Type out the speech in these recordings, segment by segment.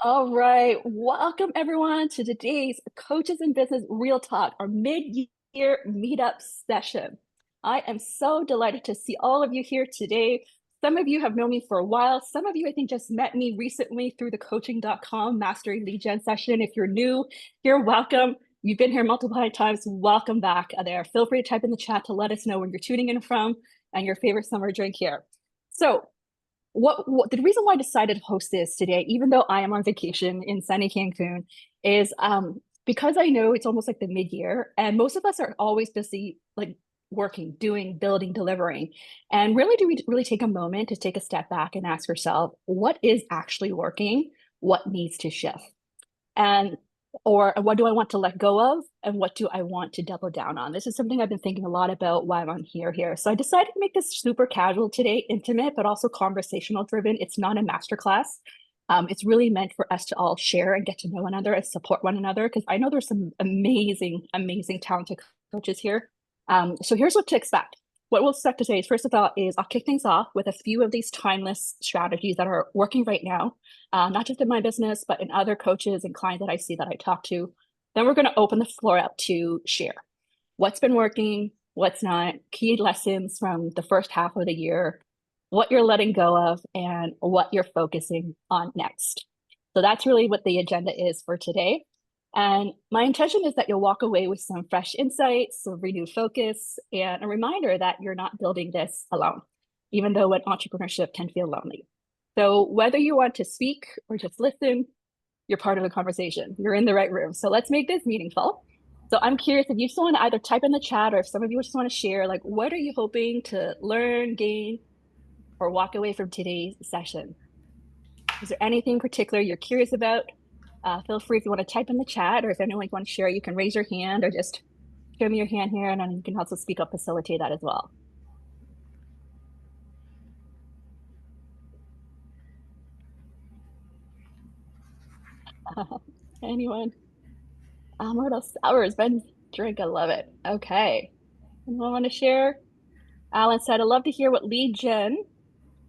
All right. Welcome everyone to today's Coaches in Business Real Talk, our mid-year meetup session. I am so delighted to see all of you here today. Some of you have known me for a while. Some of you, I think, just met me recently through the coaching.com Mastery Lead Gen session. If you're new, you're welcome. You've been here multiple times. Welcome back there. Feel free to type in the chat to let us know where you're tuning in from and your favorite summer drink here. So what the reason why I decided to host this today, even though I am on vacation in sunny Cancun, is because I know it's almost like the mid-year, and most of us are always busy like working, doing, building, delivering. And really, do we really take a moment to take a step back and ask yourself, what is actually working? What needs to shift? And or what do I want to let go of and what do I want to double down on? This is something I've been thinking a lot about while I'm here. So I decided to make this super casual today, intimate, but also conversational driven. It's not a masterclass. It's really meant for us to all share and get to know one another and support one another, because I know there's some amazing, amazing, talented coaches here. So here's what to expect. What we'll expect today is, first of all, I'll kick things off with a few of these timeless strategies that are working right now, not just in my business, but in other coaches and clients that I see that I talk to. Then we're going to open the floor up to share what's been working, what's not, key lessons from the first half of the year, what you're letting go of, and what you're focusing on next. So that's really what the agenda is for today. And my intention is that you'll walk away with some fresh insights, some renewed focus, and a reminder that you're not building this alone, even though an entrepreneurship can feel lonely. So whether you want to speak or just listen, you're part of the conversation. You're in the right room. So let's make this meaningful. So I'm curious if you just want to either type in the chat, or if some of you just want to share, like, what are you hoping to learn, gain, or walk away from today's session? Is there anything particular you're curious about? Feel free if you want to type in the chat, or if anyone wants to share, you can raise your hand or just show me your hand here, and then you can also speak up, facilitate that as well. Anyone? Myrtle Sours, Ben's drink, I love it. Okay. Anyone want to share? Alan said, I'd love to hear what lead gen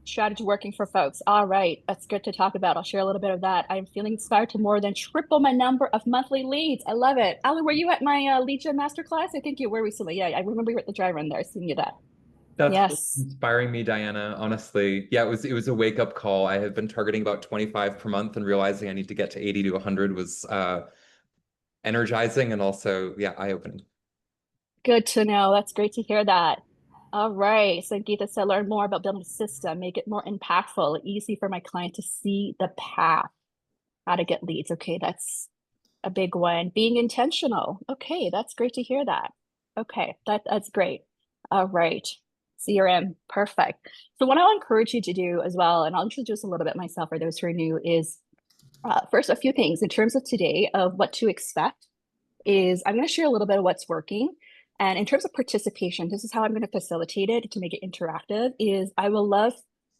strategy working for folks. All right, that's good to talk about. I'll share a little bit of that. I'm feeling inspired to more than triple my number of monthly leads. I love it. Alan, were you at my lead gen masterclass? I think you were recently. Yeah, I remember you were at the dry run there. Seeing you that. That's what's Yes. inspiring me, Diana. Honestly, yeah, it was a wake-up call. I had been targeting about 25 per month, and realizing I need to get to 80 to 100 was energizing and also, yeah, eye-opening. Good to know. That's great to hear that. All right. Sangeeta said, learn more about building a system, make it more impactful, easy for my client to see the path, how to get leads. Okay, that's a big one. Being intentional. Okay, that's great to hear that. Okay, that's great. All right. CRM, perfect. So what I'll encourage you to do as well, and I'll introduce a little bit myself for those who are new, is first a few things in terms of today of what to expect is I'm going to share a little bit of what's working. And in terms of participation, this is how I'm going to facilitate it to make it interactive, is I will love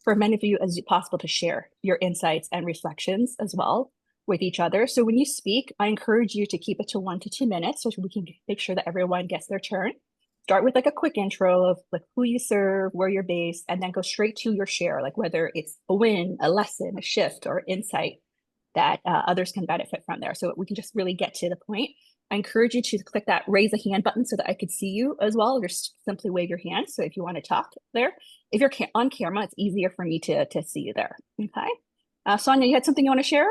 for many of you as possible to share your insights and reflections as well with each other. So when you speak, I encourage you to keep it to 1 to 2 minutes so we can make sure that everyone gets their turn. Start with like a quick intro of like who you serve, where you're based, and then go straight to your share, like whether it's a win, a lesson, a shift, or insight that others can benefit from there. So we can just really get to the point. I encourage you to click that raise a hand button so that I could see you as well. Just simply wave your hand. So if you want to talk there, if you're on camera, it's easier for me to see you there. Okay. Sonia, you had something you want to share?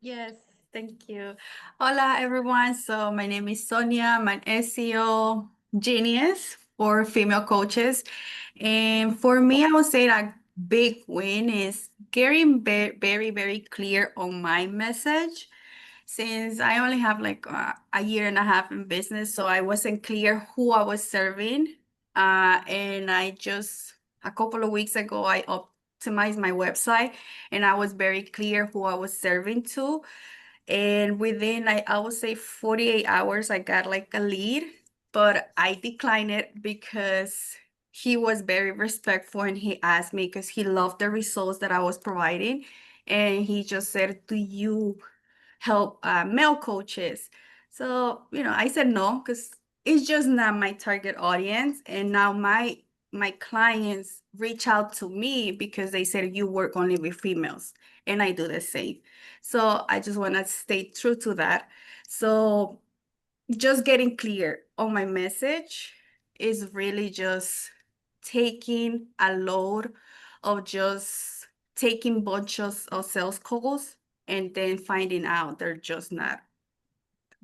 Yes, thank you. Hola, everyone. So my name is Sonia. I'm an SEO genius for female coaches. And for me, I would say that big win is getting very, very clear on my message. Since I only have like a year and a half in business, so I wasn't clear who I was serving. And I just, a couple of weeks ago, I optimized my website and I was very clear who I was serving to. And within, I would say 48 hours, I got like a lead, but I declined it because he was very respectful and he asked me because he loved the results that I was providing. And he just said, do you help male coaches? So, I said no, because it's just not my target audience. And now my my clients reach out to me because they said you work only with females, and I do the same. So I just want to stay true to that. So just getting clear on my message is really just taking a load of just taking bunches of sales calls and then finding out they're just not,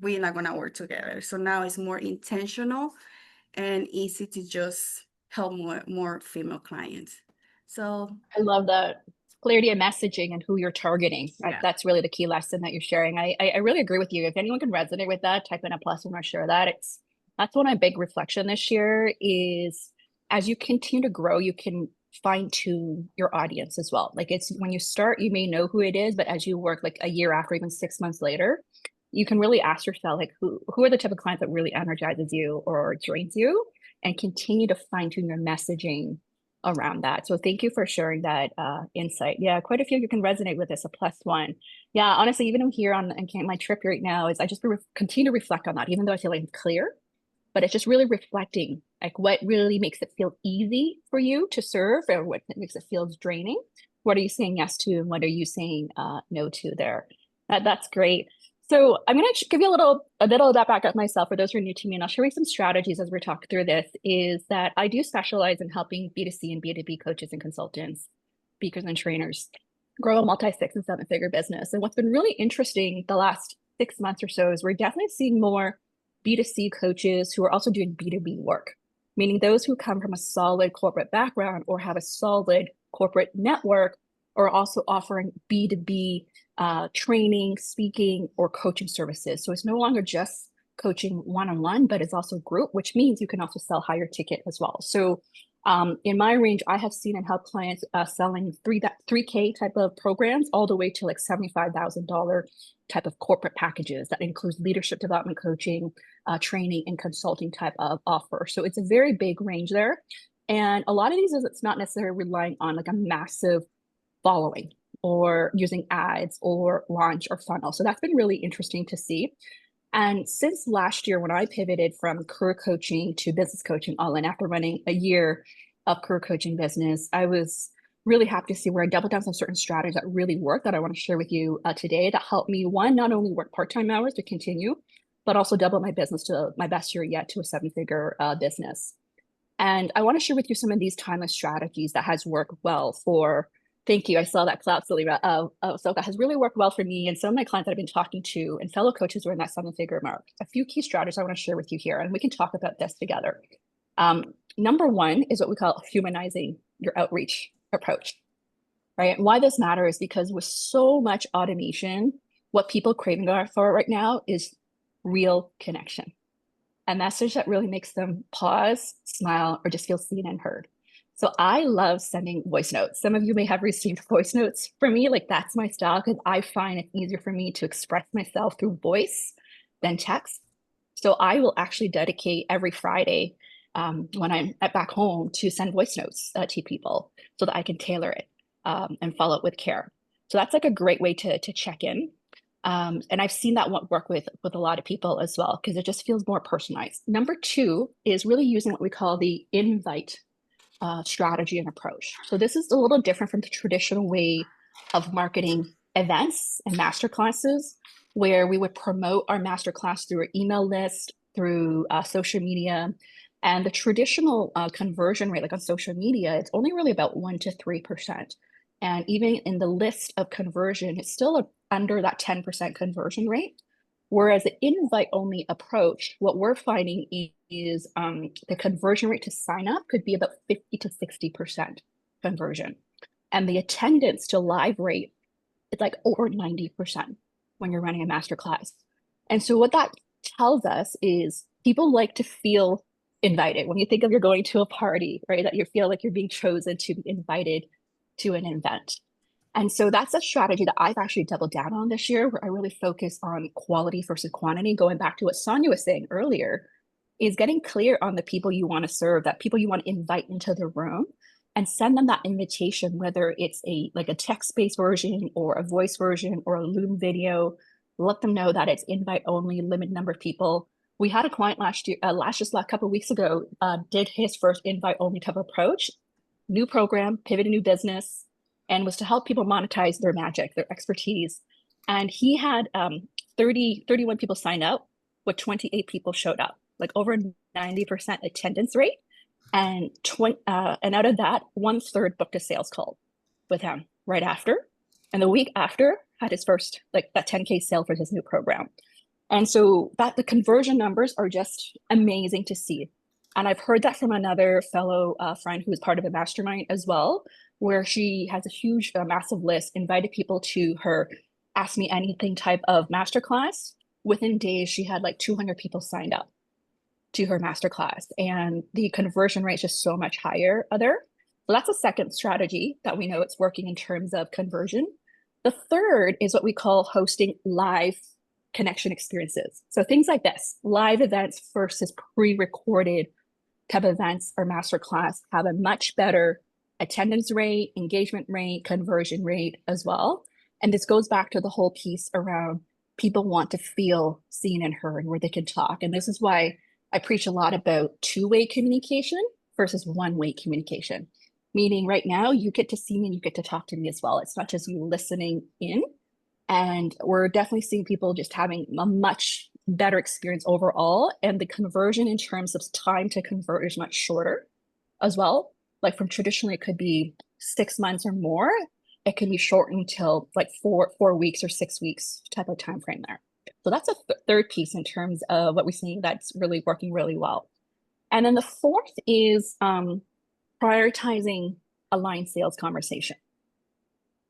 we're not gonna work together. So now it's more intentional and easy to just help more female clients. So I love that clarity of messaging and who you're targeting. yeah. That's really the key lesson that you're sharing. I really agree with you. If anyone can resonate with that, type in a plus when I share that. That's one of my big reflection this year is as you continue to grow, you can fine tune your audience as well. Like it's when you start, you may know who it is, but as you work like a year after, even 6 months later, you can really ask yourself like who are the type of clients that really energizes you or drains you, and continue to fine tune your messaging around that. So thank you for sharing that insight. Yeah, quite a few you can resonate with this, a plus one. Yeah, honestly, even I'm here on my trip right now is I just continue to reflect on that, even though I feel like it's clear, but it's just really reflecting like what really makes it feel easy for you to serve or what makes it feel draining. What are you saying yes to and what are you saying no to there? That's great. So I'm going to give you a little of that back up myself for those who are new to me, and I'll share you some strategies as we talk through this, is that I do specialize in helping B2C and B2B coaches and consultants, speakers and trainers grow a multi-6 and 7-figure business. And what's been really interesting the last 6 months or so is we're definitely seeing more B2C coaches who are also doing B2B work, meaning those who come from a solid corporate background or have a solid corporate network are also offering B2B training, speaking, or coaching services. So it's no longer just coaching one-on-one, but it's also group, which means you can also sell higher ticket as well. So in my range, I have seen and helped clients selling 3K type of programs all the way to like $75,000 type of corporate packages that includes leadership development coaching, training, and consulting type of offer. So it's a very big range there. And a lot of these is it's not necessarily relying on like a massive following or using ads or launch or funnel. So that's been really interesting to see. And since last year, when I pivoted from career coaching to business coaching all in after running a year of career coaching business, I was really happy to see where I doubled down on certain strategies that really work that I want to share with you today that helped me, one, not only work part-time hours to continue, but also double my business to my best year yet to a 7-figure business. And I want to share with you some of these timeless strategies that has worked well for, thank you, I saw that clap, Salima. So that has really worked well for me and some of my clients that I've been talking to and fellow coaches who are in that 7-figure mark. A few key strategies I want to share with you here, and we can talk about this together. Number one is what we call humanizing your outreach approach, right? And why this matters is because with so much automation, what people craving for right now is real connection. A message that really makes them pause, smile, or just feel seen and heard. So I love sending voice notes. Some of you may have received voice notes from me. Like that's my style because I find it's easier for me to express myself through voice than text. So I will actually dedicate every Friday when I'm back home to send voice notes to people so that I can tailor it and follow up with care. So that's like a great way to check in. And I've seen that work with a lot of people as well, because it just feels more personalized. Number two is really using what we call the invite strategy and approach. So this is a little different from the traditional way of marketing events and masterclasses, where we would promote our masterclass through an email list, through social media. And the traditional conversion rate, like on social media, it's only really about 1 to 3%. And even in the list of conversion, it's still under that 10% conversion rate. Whereas the invite-only approach, what we're finding is the conversion rate to sign up could be about 50 to 60% conversion. And the attendance to live rate is like over 90% when you're running a masterclass. And so what that tells us is people like to feel invited. When you think of you're going to a party, right, that you feel like you're being chosen to be invited to an event. And so that's a strategy that I've actually doubled down on this year, where I really focus on quality versus quantity. Going back to what Sonia was saying earlier, is getting clear on the people you want to serve, that people you want to invite into the room, and send them that invitation, whether it's a text-based version or a voice version or a Loom video. Let them know that it's invite only, limited number of people. we had a client last couple of weeks ago, did his first invite only type approach, new program, pivoted new business, and was to help people monetize their magic, their expertise. And he had 31 people sign up, with 28 people showed up, like over 90% attendance rate. And out of that, 1/3 booked a sales call with him right after. And the week after had his first, like that 10K sale for his new program. And so that the conversion numbers are just amazing to see. And I've heard that from another fellow friend who is part of a mastermind as well, where she has a huge, massive list, invited people to her Ask Me Anything type of masterclass. Within days, she had like 200 people signed up to her masterclass, and the conversion rate is just so much higher there. So that's a second strategy that we know it's working in terms of conversion. The third is what we call hosting live connection experiences. So things like this, live events versus pre-recorded type events or masterclass have a much better attendance rate, engagement rate, conversion rate as well. And this goes back to the whole piece around people want to feel seen and heard where they can talk. And this is why I preach a lot about two-way communication versus one-way communication. Meaning right now you get to see me and you get to talk to me as well. It's not just you listening in. And we're definitely seeing people just having a much better experience overall. And the conversion in terms of time to convert is much shorter as well. Like from traditionally, it could be 6 months or more. It can be shortened till like 4 weeks or 6 weeks type of time frame there. So that's a third piece in terms of what we're seeing that's really working really well. And then the fourth is prioritizing aligned sales conversation.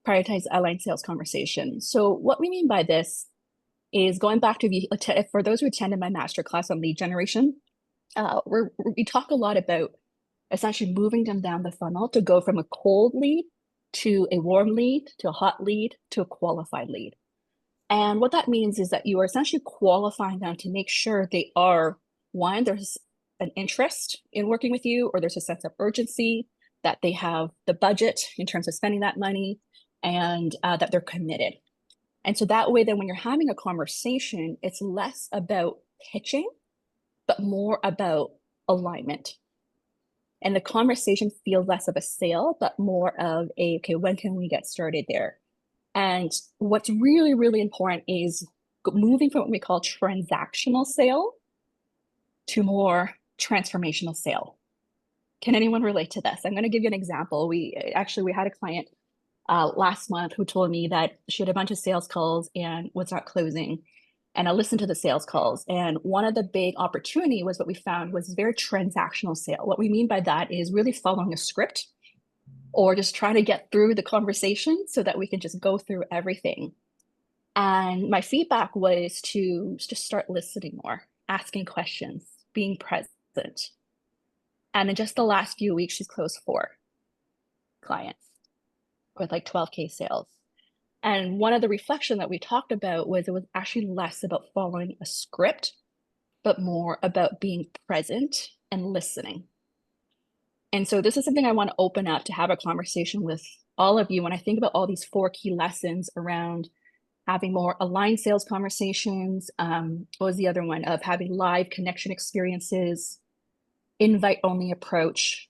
Prioritize aligned sales conversation. So what we mean by this is going back to, for those who attended my masterclass on lead generation, we talk a lot about essentially moving them down the funnel to go from a cold lead to a warm lead, to a hot lead, to a qualified lead. And what that means is that you are essentially qualifying them to make sure they are, one, there's an interest in working with you, or there's a sense of urgency, that they have the budget in terms of spending that money, and that they're committed. And so that way, then when you're having a conversation, it's less about pitching, but more about alignment. And the conversation feels less of a sale, but more of okay, when can we get started there? And what's really, really important is moving from what we call transactional sale to more transformational sale. Can anyone relate to this? I'm going to give you an example. We had a client last month who told me that she had a bunch of sales calls and was not closing. And I listened to the sales calls. And one of the big opportunity was what we found was very transactional sale. What we mean by that is really following a script or just trying to get through the conversation so that we can just go through everything. And my feedback was to just start listening more, asking questions, being present. And in just the last few weeks, she's closed 4 clients with like 12K sales. And one of the reflection that we talked about was it was actually less about following a script, but more about being present and listening. And so this is something I want to open up to have a conversation with all of you. When I think about all these 4 key lessons around having more aligned sales conversations, what was the other one? Of having live connection experiences, invite-only approach,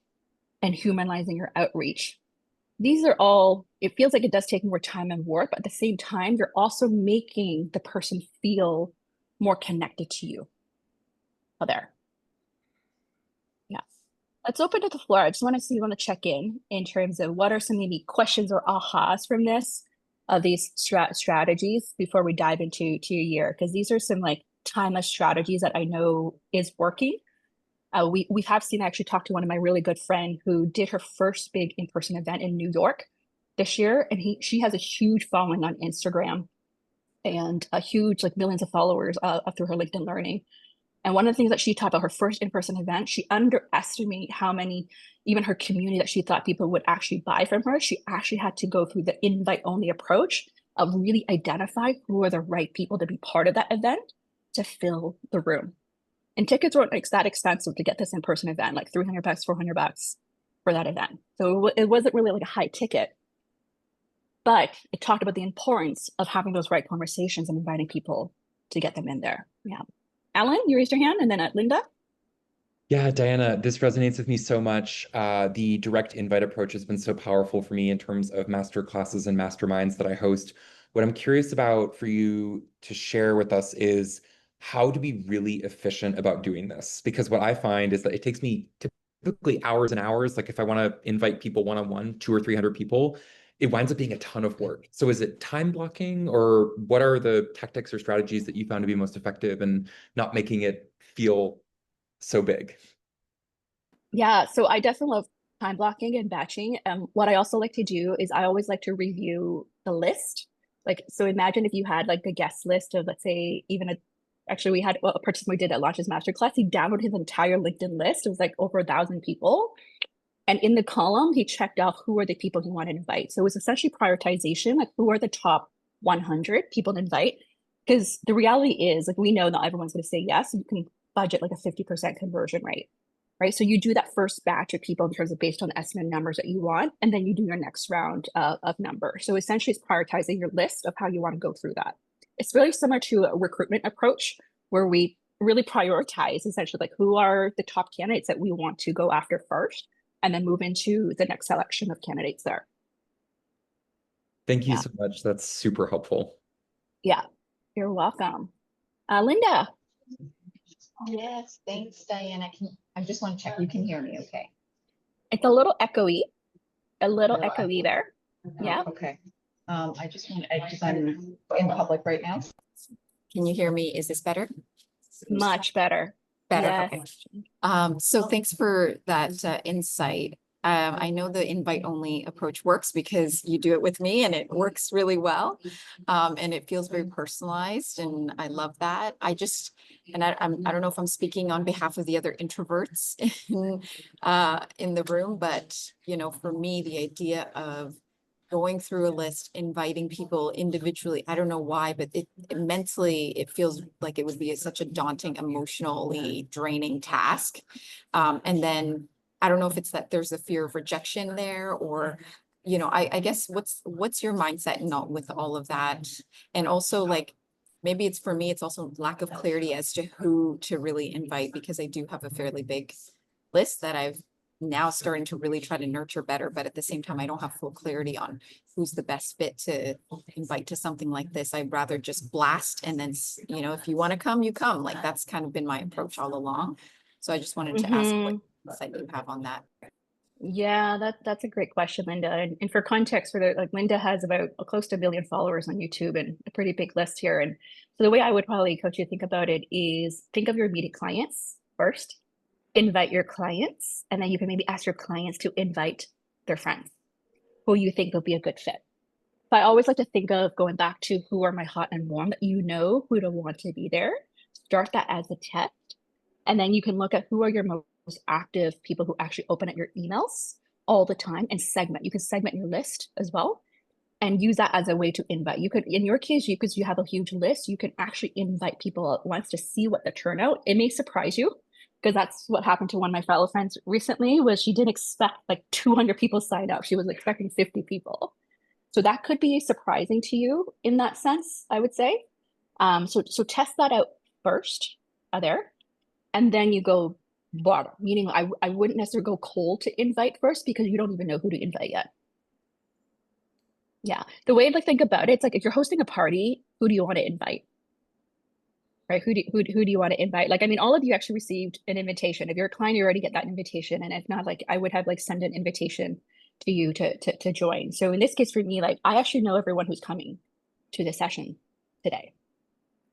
and humanizing your outreach. These are all, it feels like it does take more time and work, but at the same time, they're also making the person feel more connected to you. Oh, there. Yes. Let's open to the floor. I just want to see, you want to check in terms of what are some maybe questions or ahas from this, of these strategies before we dive into your year, because these are some like timeless strategies that I know is working. We have seen, I actually talked to one of my really good friend who did her first big in-person event in New York this year. And she has a huge following on Instagram and a huge, like millions of followers through her LinkedIn Learning. And one of the things that she talked about her first in-person event, she underestimated how many, even her community that she thought people would actually buy from her. She actually had to go through the invite-only approach of really identify who are the right people to be part of that event to fill the room. And tickets weren't like that expensive to get this in-person event, like $300, $400 for that event. So it wasn't really like a high ticket, but it talked about the importance of having those right conversations and inviting people to get them in there. Yeah. Alan, you raised your hand, and then Linda. Yeah, Diana, this resonates with me so much. The direct invite approach has been so powerful for me in terms of master classes and masterminds that I host. What I'm curious about for you to share with us is how to be really efficient about doing this. Because what I find is that it takes me typically hours and hours. Like if I want to invite people one-on-one, 200 or 300 people, it winds up being a ton of work. So is it time blocking, or what are the tactics or strategies that you found to be most effective in not making it feel so big? Yeah, so I definitely love time blocking and batching. What I also like to do is I always like to review the list. Like, so imagine if you had like a guest list of, let's say, even actually we had a participant we did at Launch's Masterclass. He downloaded his entire LinkedIn list. It was like over 1,000 people. And in the column, he checked off who are the people he wanted to invite. So it was essentially prioritization, like who are the top 100 people to invite. Because the reality is, like, we know not everyone's going to say yes. You can budget like a 50% conversion rate, right? So you do that first batch of people in terms of based on the estimate numbers that you want, and then you do your next round of numbers. So essentially it's prioritizing your list of how you want to go through that. It's really similar to a recruitment approach where we really prioritize essentially like who are the top candidates that we want to go after first, and then move into the next selection of candidates there. Thank you Yeah. so much. That's super helpful. Yeah, you're welcome. Linda. Yes, thanks, Diana. I just want to check you can hear me okay. It's a little echoey, Little there. Oh, Yeah. okay. I just want, because I'm in public right now. Can you hear me? Is this better? Much better. Better. Yes. Okay. So thanks for that insight. I know the invite only approach works because you do it with me and it works really well. And it feels very personalized, and I love that. I don't know if I'm speaking on behalf of the other introverts in the room, but for me, the idea of going through a list, inviting people individually, I don't know why, but it mentally, it feels like it would be such a daunting, emotionally draining task. And then I don't know if it's that there's a fear of rejection there, or, I guess what's your mindset with all of that? And also, like, maybe it's for me, it's also lack of clarity as to who to really invite, because I do have a fairly big list that I've now starting to really try to nurture better, but at the same time, I don't have full clarity on who's the best fit to invite to something like this. I'd rather just blast, and then, if you want to come, you come. Like, that's kind of been my approach all along. So I just wanted to ask what insight you have on that. Yeah, that's a great question, Linda. And for context, Linda has about close to 1 million followers on YouTube and a pretty big list here. And so the way I would probably coach you to think about it is think of your immediate clients first, invite your clients, and then you can maybe ask your clients to invite their friends who you think will be a good fit. So I always like to think of going back to who are my hot and warm that who to want to be there. Start that as a test. And then you can look at who are your most active people who actually open at your emails all the time, and segment. You can segment your list as well and use that as a way to invite. You could, in your case, because you have a huge list, you can actually invite people at once to see what the turnout. It may surprise you, because that's what happened to one of my fellow friends recently, was she didn't expect like 200 people sign up. She was expecting 50 people. So that could be surprising to you in that sense, I would say. So test that out first there. And then you go broader, meaning I wouldn't necessarily go cold to invite first, because you don't even know who to invite yet. Yeah. The way to think about it, it's like if you're hosting a party, who do you want to invite? Right? Who do you want to invite? Like, I mean, all of you actually received an invitation. If you're a client, you already get that invitation. And if not, like, I would have like send an invitation to you to join. So in this case, for me, like, I actually know everyone who's coming to the session today.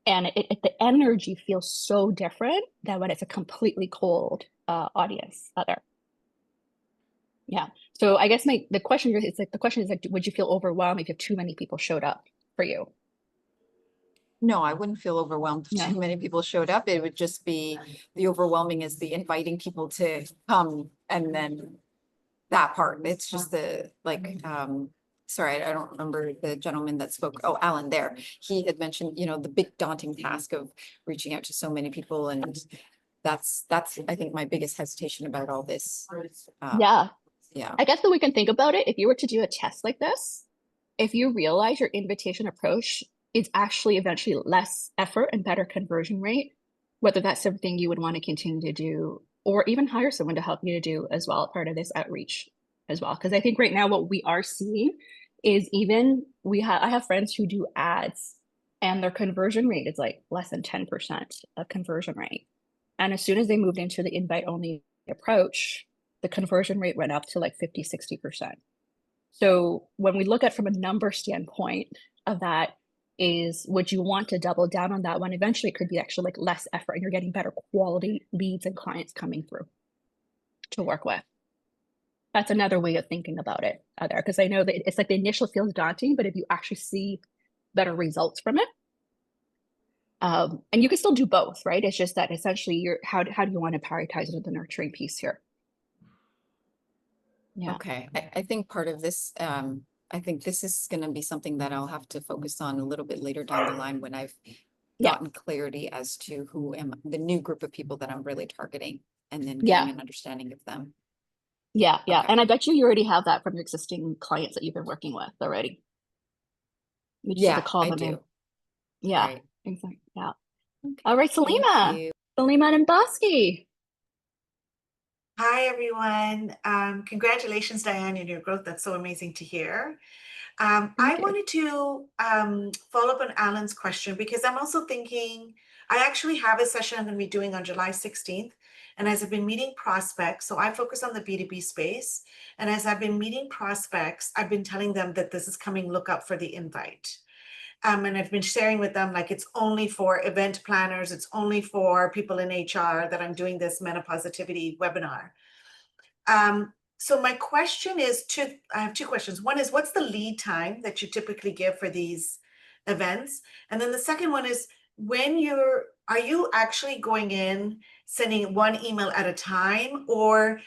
And the energy feels so different than when it's a completely cold audience out there. Yeah. So I guess the question is like, would you feel overwhelmed if too many people showed up for you? No, I wouldn't feel overwhelmed if too many people showed up. It would just be the overwhelming is the inviting people to come, and then that part. It's just the like sorry, I don't remember the gentleman that spoke. Oh, Alan there. He had mentioned, the big daunting task of reaching out to so many people. And that's I think my biggest hesitation about all this. Yeah. I guess that we can think about it. If you were to do a test like this, if you realize your invitation approach is actually eventually less effort and better conversion rate, whether that's something you would want to continue to do or even hire someone to help you to do as well, part of this outreach as well. Because I think right now what we are seeing is I have friends who do ads and their conversion rate is like less than 10% of conversion rate. And as soon as they moved into the invite only approach, the conversion rate went up to like 50, 60%. So when we look at from a number standpoint of that, is would you want to double down on that one? Eventually it could be actually like less effort and you're getting better quality leads and clients coming through to work with. That's another way of thinking about it there, because I know that it's like the initial feels daunting, but if you actually see better results from it, and you can still do both, right? It's just that essentially how do you want to prioritize the nurturing piece here? Yeah. Okay, I think part of this, I think this is gonna be something that I'll have to focus on a little bit later down the line when I've gotten clarity as to who am the new group of people that I'm really targeting, and then getting an understanding of them. Yeah. Okay. And I bet you already have that from your existing clients that you've been working with already. You just have to call I them do. in. Yeah, Right. exactly. Yeah. Okay, All right, thank Salima. you. Salima and Bosky. Hi, everyone. Congratulations, Diane, on your growth. That's so amazing to hear. I Thank you. wanted to follow up on Alan's question because I'm also thinking, I actually have a session I'm going to be doing on July 16th. And as I've been meeting prospects, so I focus on the B2B space. And as I've been meeting prospects, I've been telling them that this is coming, look up for the invite. And I've been sharing with them, like, it's only for event planners. It's only for people in HR that I'm doing this menopositivity webinar. So my question is I have two questions. One is, what's the lead time that you typically give for these events? And then the second one is, are you actually going in, sending one email at a time, or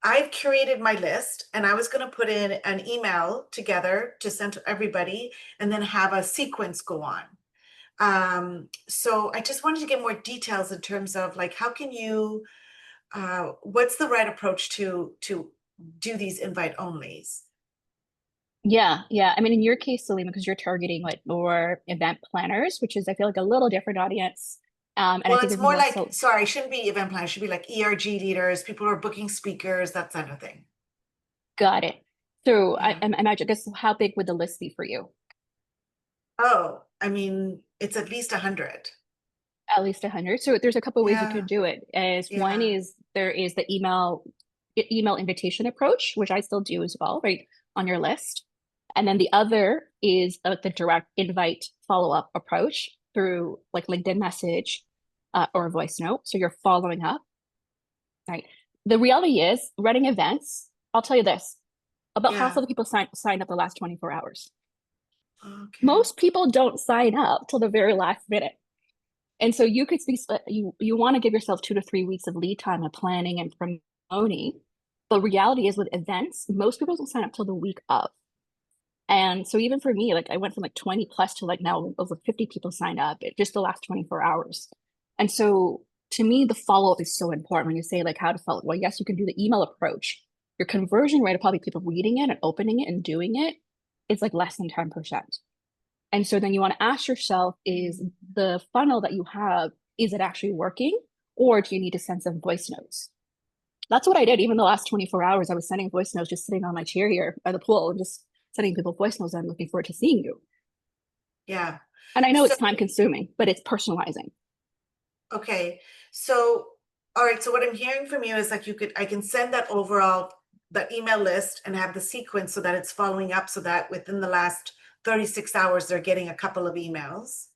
I've curated my list and I was going to put in an email together to send to everybody and then have a sequence go on. So I just wanted to get more details in terms of like, how can you, what's the right approach to do these invite onlys? Yeah. I mean, in your case, Salima, because you're targeting like more event planners, which is I feel like a little different audience. And Well, I think it's it's more more like, so. sorry, it shouldn't be event planners, it should be like ERG leaders, people who are booking speakers, that kind of thing. Got it. So Yeah. I imagine, guess how big would the list be for you? Oh, I mean, it's at least 100. At least 100. So there's a couple ways you Yeah. can do it. As one Yeah. is there is the email invitation approach, which I still do as well, right on your list. And then the other is the direct invite follow-up approach through like LinkedIn message or a voice note. So you're following up, right? The reality is running events, I'll tell you this, about half Yeah. of the people sign up the last 24 hours. Okay. Most people don't sign up till the very last minute. And so you could be, you want to give yourself 2 to 3 weeks of lead time of planning and promoting. But reality is with events, most people don't sign up till the week of. And so even for me, like I went from like 20 plus to like now over 50 people sign up in just the last 24 hours. And so to me, the follow-up is so important when you say like how to follow. Well, yes, you can do the email approach. Your conversion rate of probably people reading it and opening it and doing it is like less than 10%. And so then you want to ask yourself, is the funnel that you have, is it actually working? Or do you need to send some voice notes? That's what I did. Even the last 24 hours, I was sending voice notes, just sitting on my chair here by the pool and just sending people voice notes. I'm looking forward to seeing you. Yeah. And I know it's So- time consuming, but it's personalizing. Okay. So, all right. So what I'm hearing from you is like I can send that overall, the email list and have the sequence so that it's following up so that within the last 36 hours, they're getting a couple of emails.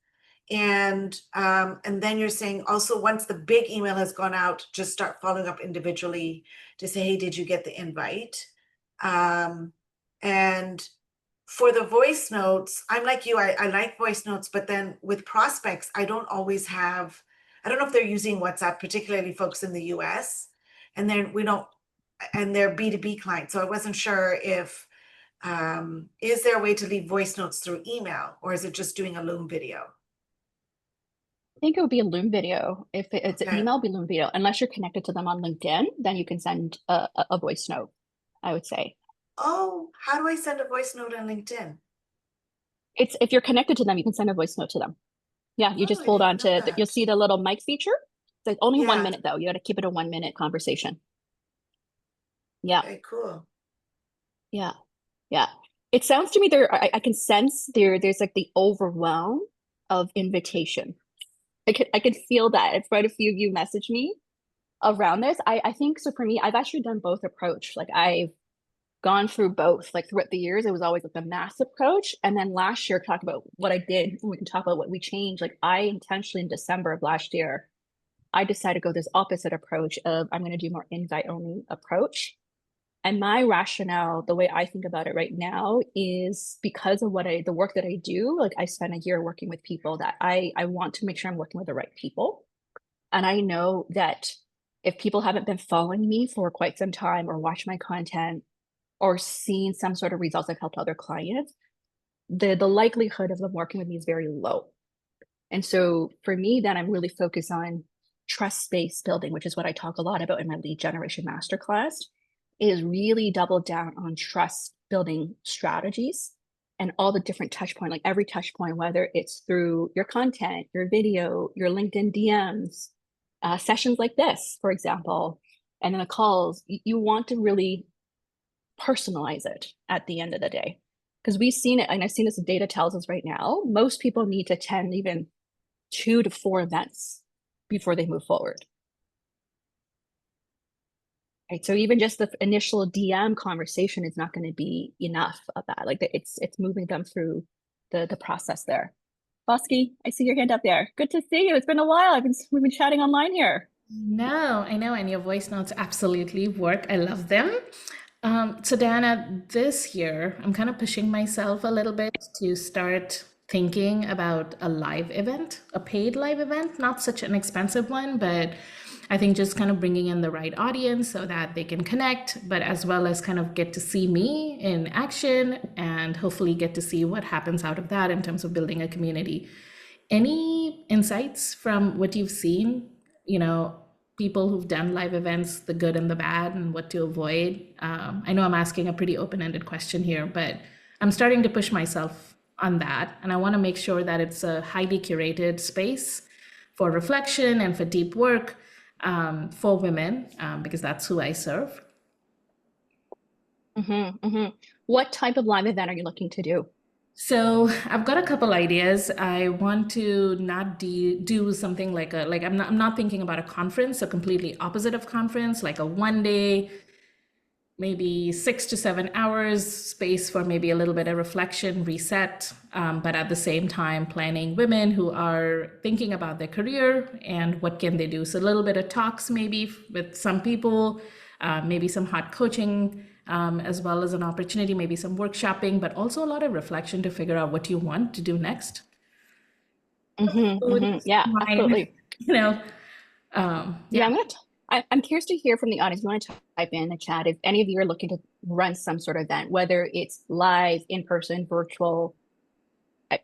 And then you're saying also once the big email has gone out, just start following up individually to say, hey, did you get the invite? And for the voice notes, I'm like you, I like voice notes, but then with prospects, I don't know if they're using WhatsApp, particularly folks in the US, and then and they're B2B clients. So I wasn't sure if, is there a way to leave voice notes through email, or is it just doing a Loom video? I think it would be a Loom video. If it's an Okay. email, it'd be Loom video. Unless you're connected to them on LinkedIn, then you can send a voice note, I would say. Oh, how do I send a voice note on LinkedIn? It's if you're connected to them, you can send a voice note to them. Yeah, you Oh, just I hold on didn't know to, you'll that. see the little mic feature. It's like only 1 Yeah. minute though. You got to keep it a 1 minute conversation. Yeah. Okay, cool. Yeah. Yeah. It sounds to me I can sense there's like the overwhelm of invitation. I can feel that. It's quite a few of you message me around this. I think so for me, I've actually done both approach. Like I've gone through both. Like throughout the years, it was always like the mass approach. And then last year, talk about what I did. We can talk about what we changed. Like I intentionally in December of last year, I decided to go this opposite approach of I'm going to do more invite only approach. And my rationale, the way I think about it right now is because of the work that I do, like I spent a year working with people that I want to make sure I'm working with the right people. And I know that if people haven't been following me for quite some time or watch my content or seen some sort of results I've helped other clients, the likelihood of them working with me is very low. And so for me, then I'm really focused on trust-based building, which is what I talk a lot about in my lead generation masterclass, is really double down on trust building strategies and all the different touch point, like every touch point, whether it's through your content, your video, your LinkedIn DMs, sessions like this, for example, and then the calls, you want to really personalize it at the end of the day. Because we've seen it, and I've seen this data tells us right now, most people need to attend even 2 to 4 events before they move forward. Right. So even just the initial DM conversation is not going to be enough of that. Like it's moving them through the process there. Bosky, I see your hand up there. Good to see you. It's been a while. We've been chatting online here. No, I know, and your voice notes absolutely work. I love them. So Diana, this year I'm kind of pushing myself a little bit to start thinking about a live event, a paid live event, not such an expensive one, but I think just kind of bringing in the right audience so that they can connect, but as well as kind of get to see me in action and hopefully get to see what happens out of that in terms of building a community. Any insights from what you've seen, people who've done live events, the good and the bad, and what to avoid? I know I'm asking a pretty open-ended question here, but I'm starting to push myself on that. And I want to make sure that it's a highly curated space for reflection and for deep work for women, because that's who I serve. What type of live event are you looking to do? So I've got a couple ideas. I want to not do something like I'm not thinking about a conference, a completely opposite of conference, like a 1 day, maybe 6 to 7 hours space for maybe a little bit of reflection, reset, but at the same time planning women who are thinking about their career and what can they do. So a little bit of talks maybe with some people, maybe some hot coaching, as well as an opportunity, maybe some workshopping, but also a lot of reflection to figure out what you want to do next. Yeah, absolutely. Yeah. I'm curious to hear from the audience. You want to type in the chat if any of you are looking to run some sort of event, whether it's live, in person, virtual.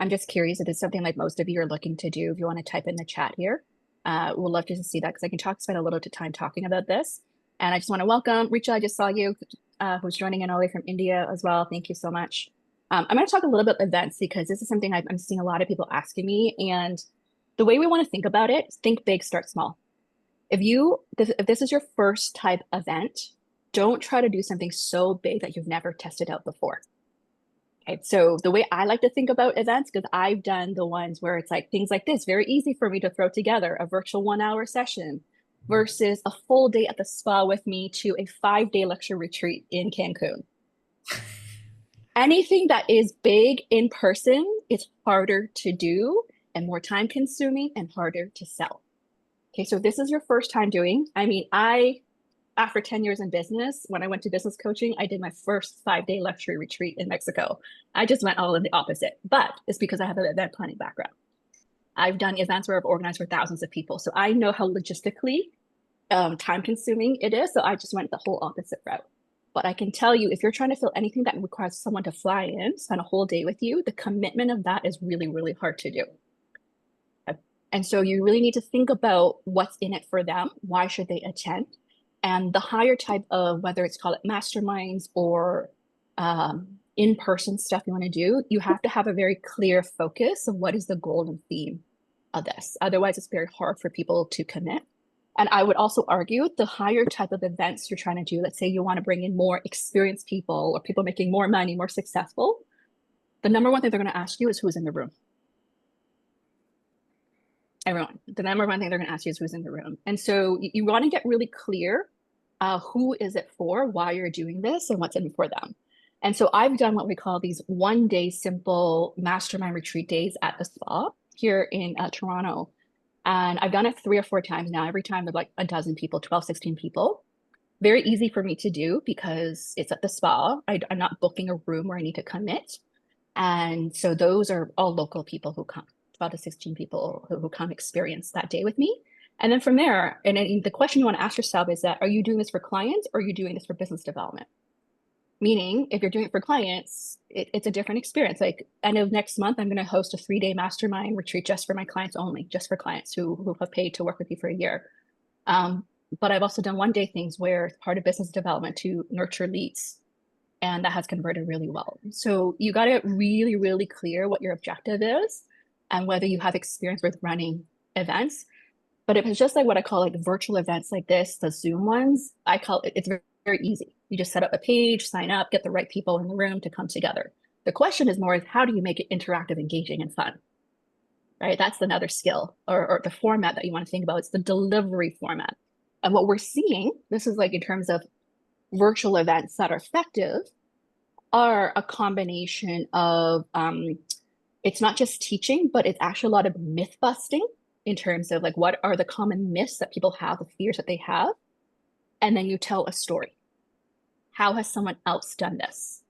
I'm just curious if it's something like most of you are looking to do. If you want to type in the chat here, we'll love to see that because I can spend a little bit of time talking about this. And I just want to welcome Richa. I just saw you, who's joining in all the way from India as well. Thank you so much. I'm going to talk a little bit about events because this is something I'm seeing a lot of people asking me. And the way we want to think about it, think big, start small. If this is your first type event, don't try to do something so big that you've never tested out before. Okay, so the way I like to think about events, because I've done the ones where it's like things like this, very easy for me to throw together a virtual 1 hour session versus a full day at the spa with me to a 5-day lecture retreat in Cancun. Anything that is big in person is harder to do and more time consuming and harder to sell. Okay, so this is your first time doing. After 10 years in business, when I went to business coaching, I did my first 5-day luxury retreat in Mexico. I just went all in the opposite, but it's because I have an event planning background. I've done events where I've organized for thousands of people. So I know how logistically time consuming it is. So I just went the whole opposite route. But I can tell you, if you're trying to fill anything that requires someone to fly in, spend a whole day with you, the commitment of that is really, really hard to do. And so you really need to think about what's in it for them. Why should they attend? And the higher type of, whether it's called it masterminds or in-person stuff you want to do, you have to have a very clear focus of what is the goal and theme of this. Otherwise, it's very hard for people to commit. And I would also argue the higher type of events you're trying to do, let's say you want to bring in more experienced people or people making more money, more successful, the number one thing they're going to ask you is who's in the room. Everyone, the number one thing they're going to ask you is who's in the room. And so you want to get really clear who is it for, why you're doing this, and what's in it for them. And so I've done what we call these 1-day simple mastermind retreat days at the spa here in Toronto. And I've done it 3 or 4 times now. Every time there's like a dozen people, 12, 16 people. Very easy for me to do because it's at the spa. I'm not booking a room where I need to commit. And so those are all local people who come, 12 to 16 people who come experience that day with me. And then from there, and the question you want to ask yourself is that, are you doing this for clients or are you doing this for business development? Meaning, if you're doing it for clients, it's a different experience. Like end of next month, I'm going to host a 3-day mastermind retreat just for my clients only, just for clients who have paid to work with me for a year. But I've also done 1-day things where it's part of business development to nurture leads. And that has converted really well. So you got to get really, really clear what your objective is and whether you have experience with running events. But if it's just like what I call like virtual events like this, the Zoom ones, I call it's very, very easy. You just set up a page, sign up, get the right people in the room to come together. The question is more is how do you make it interactive, engaging, and fun? Right? That's another skill or the format that you want to think about. It's the delivery format. And what we're seeing, this is like in terms of virtual events that are effective, are a combination of, it's not just teaching, but it's actually a lot of myth busting in terms of like, what are the common myths that people have, the fears that they have? And then you tell a story. How has someone else done this?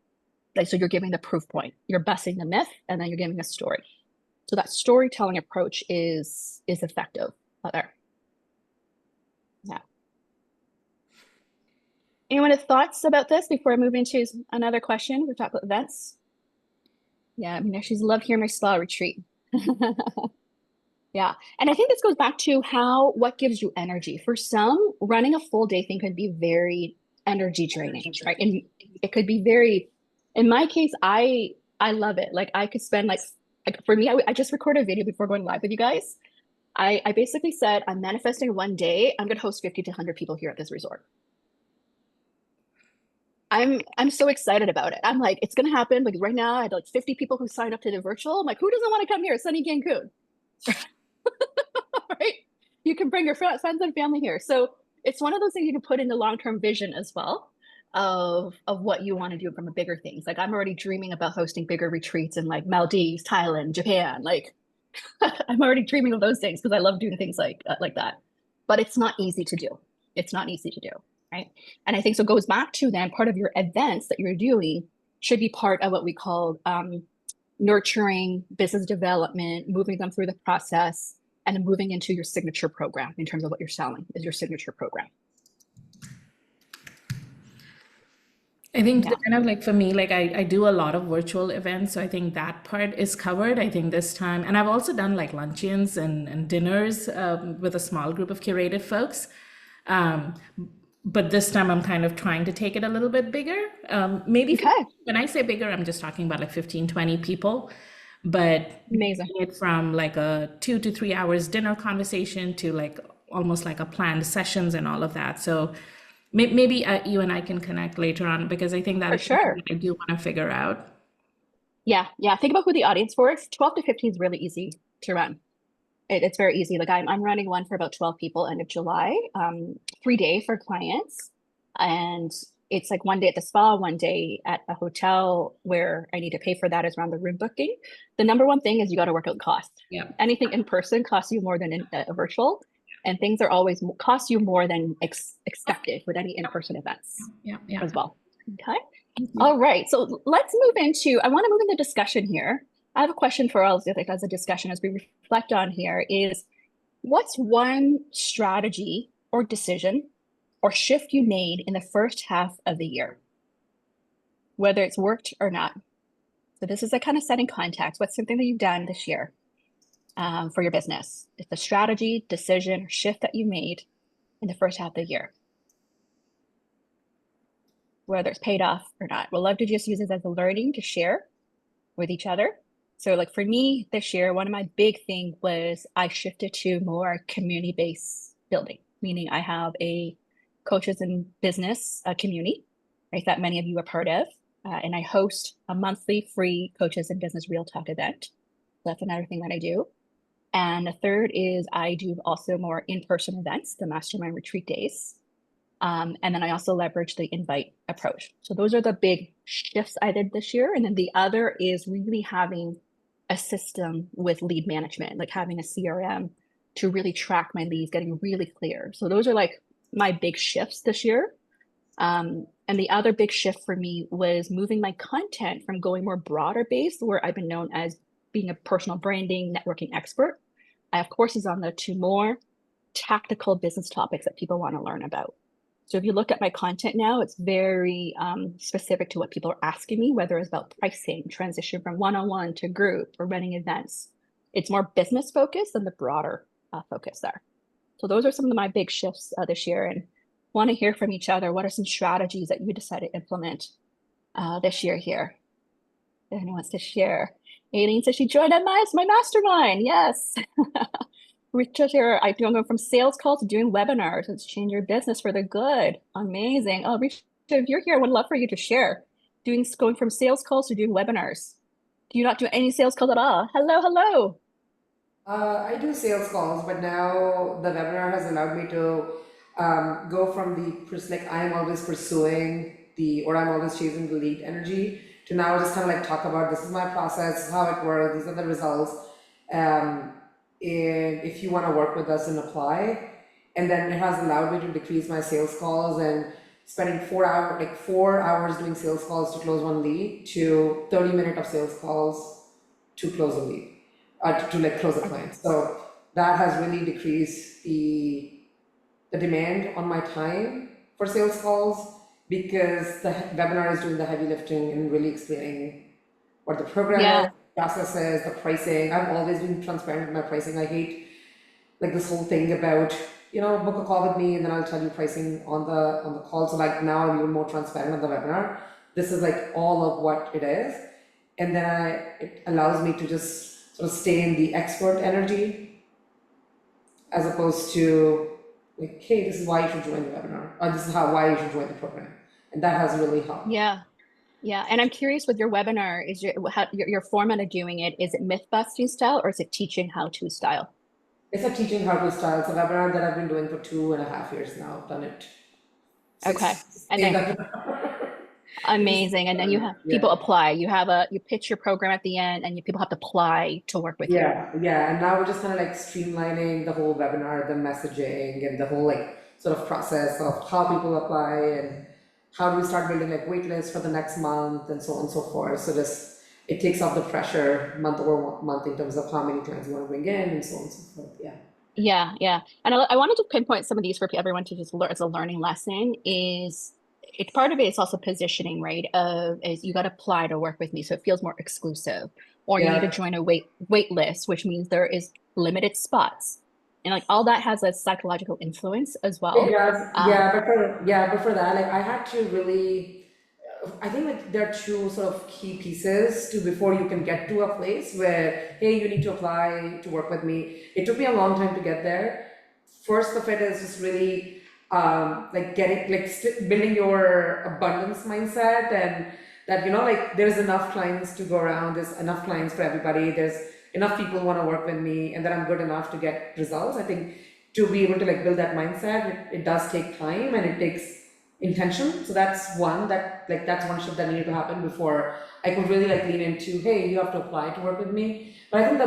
Like, so you're giving the proof point, you're busting the myth, and then you're giving a story. So that storytelling approach is effective there. Yeah. Anyone have thoughts about this before I move into another question? We're talking about events. Yeah, I mean, she's loved hearing my spa retreat. Yeah, and I think this goes back to what gives you energy. For some, running a full day thing can be very energy draining, right? And it could be very, in my case, I love it. Like I could spend like for me, I just recorded a video before going live with you guys. I basically said, I'm manifesting 1 day, I'm gonna host 50 to 100 people here at this resort. I'm so excited about it. I'm like, it's gonna happen. Like right now, I had like 50 people who signed up to the virtual. I'm like, who doesn't want to come here? It's sunny Cancun. Right? You can bring your friends and family here. So it's one of those things you can put in the long-term vision as well of what you want to do from a bigger things. Like I'm already dreaming about hosting bigger retreats in like Maldives, Thailand, Japan. Like I'm already dreaming of those things because I love doing things like that. But it's not easy to do. It's not easy to do, right? And I think so it goes back to then part of your events that you're doing should be part of what we call nurturing business development, moving them through the process, and then moving into your signature program in terms of what you're selling is your signature program. I think kind of like for me, like I do a lot of virtual events. So I think that part is covered, I think this time. And I've also done like luncheons and dinners with a small group of curated folks. But this time I'm kind of trying to take it a little bit bigger. Maybe when I say bigger, I'm just talking about like 15, 20 people. But amazing. It from like a 2 to 3 hours dinner conversation to like almost like a planned sessions and all of that. So maybe you and I can connect later on because I think that for sure I do want to figure out. Yeah. Think about who the audience for is. 12 to 15 is really easy to run. It's very easy. Like I'm running one for about 12 people end of July, 3-day for clients. And it's like 1 day at the spa, 1 day at a hotel where I need to pay for that is around the room booking. The number one thing is you got to work out cost. Yeah. Anything in person costs you more than in virtual, and things are always cost you more than expected with any in-person events as well. Okay. All right. So let's move into, I want to move into discussion here. I have a question for all of you as a discussion as we reflect on here is what's one strategy or decision or shift you made in the first half of the year, whether it's worked or not? So this is a kind of setting context. What's something that you've done this year for your business? It's a strategy, decision, or shift that you made in the first half of the year, whether it's paid off or not. We'll love to just use this as a learning to share with each other. So like for me this year, one of my big things was I shifted to more community-based building, meaning I have a coaches in business community, right, that many of you are part of. And I host a monthly free coaches in business real talk event. That's another thing that I do. And the third is I do also more in-person events, the mastermind retreat days. And then I also leverage the invite approach. So those are the big shifts I did this year. And then the other is really having a system with lead management, like having a CRM to really track my leads, getting really clear. So those are like my big shifts this year. And the other big shift for me was moving my content from going more broader based, where I've been known as being a personal branding, networking expert. I have courses on there to more tactical business topics that people want to learn about. So if you look at my content now, it's very specific to what people are asking me, whether it's about pricing, transition from one-on-one to group, or running events. It's more business focused than the broader focus there. So those are some of my big shifts this year, and want to hear from each other. What are some strategies that you decided to implement this year here? If anyone wants to share. Aileen says she joined my mastermind. Yes. Richard here, I'm going from sales calls to doing webinars. It's changed your business for the good. Amazing. Oh, Richard, if you're here, I would love for you to share. Going from sales calls to doing webinars. Do you not do any sales calls at all? Hello, hello. I do sales calls, but now the webinar has allowed me to go from like I am always pursuing or I'm always chasing the lead energy to now just kind of like talk about this is my process, how it works, these are the results. And if you want to work with us and apply, and then it has allowed me to decrease my sales calls and spending 4 hours doing sales calls to close one lead to 30 minutes of sales calls to close a lead. To like close a client. So that has really decreased the demand on my time for sales calls, because the webinar is doing the heavy lifting and really explaining what the program is, process is, the pricing. I've always been transparent with my pricing. I hate like this whole thing about, book a call with me and then I'll tell you pricing on the call. So like now I'm even more transparent on the webinar. This is like all of what it is. And then it allows me to just sort of stay in the expert energy, as opposed to like, hey, this is why you should join the webinar, or this is why you should join the program, and that has really helped. Yeah, and I'm curious with your webinar, is your format of doing it? Is it myth busting style or is it teaching how to style? It's a teaching how to style. It's a webinar that I've been doing for 2.5 years now. I've done it. Okay, and then amazing. And then you have people apply. You pitch your program at the end, and people have to apply to work with you. Yeah. And now we're just kind of like streamlining the whole webinar, the messaging, and the whole like sort of process of how people apply and how do we start building like wait lists for the next month and so on and so forth. So it takes off the pressure month over month in terms of how many clients you want to bring in and so on and so forth. Yeah. And I wanted to pinpoint some of these for everyone to just learn as a learning lesson. It's part of it is also positioning, right? Is you got to apply to work with me, so it feels more exclusive, or you need to join a wait list, which means there is limited spots, and like all that has a psychological influence as well. It does, but for that, like I had to really, I think like there are two sort of key pieces before you can get to a place where, hey, you need to apply to work with me. It took me a long time to get there. First of it is just really building your abundance mindset, and that like there's enough clients to go around, there's enough clients for everybody, there's enough people who want to work with me, and that I'm good enough to get results. I think to be able to like build that mindset, it does take time and it takes intention. So that's one shift that needed to happen before I could really like lean into, hey, you have to apply to work with me. But I think the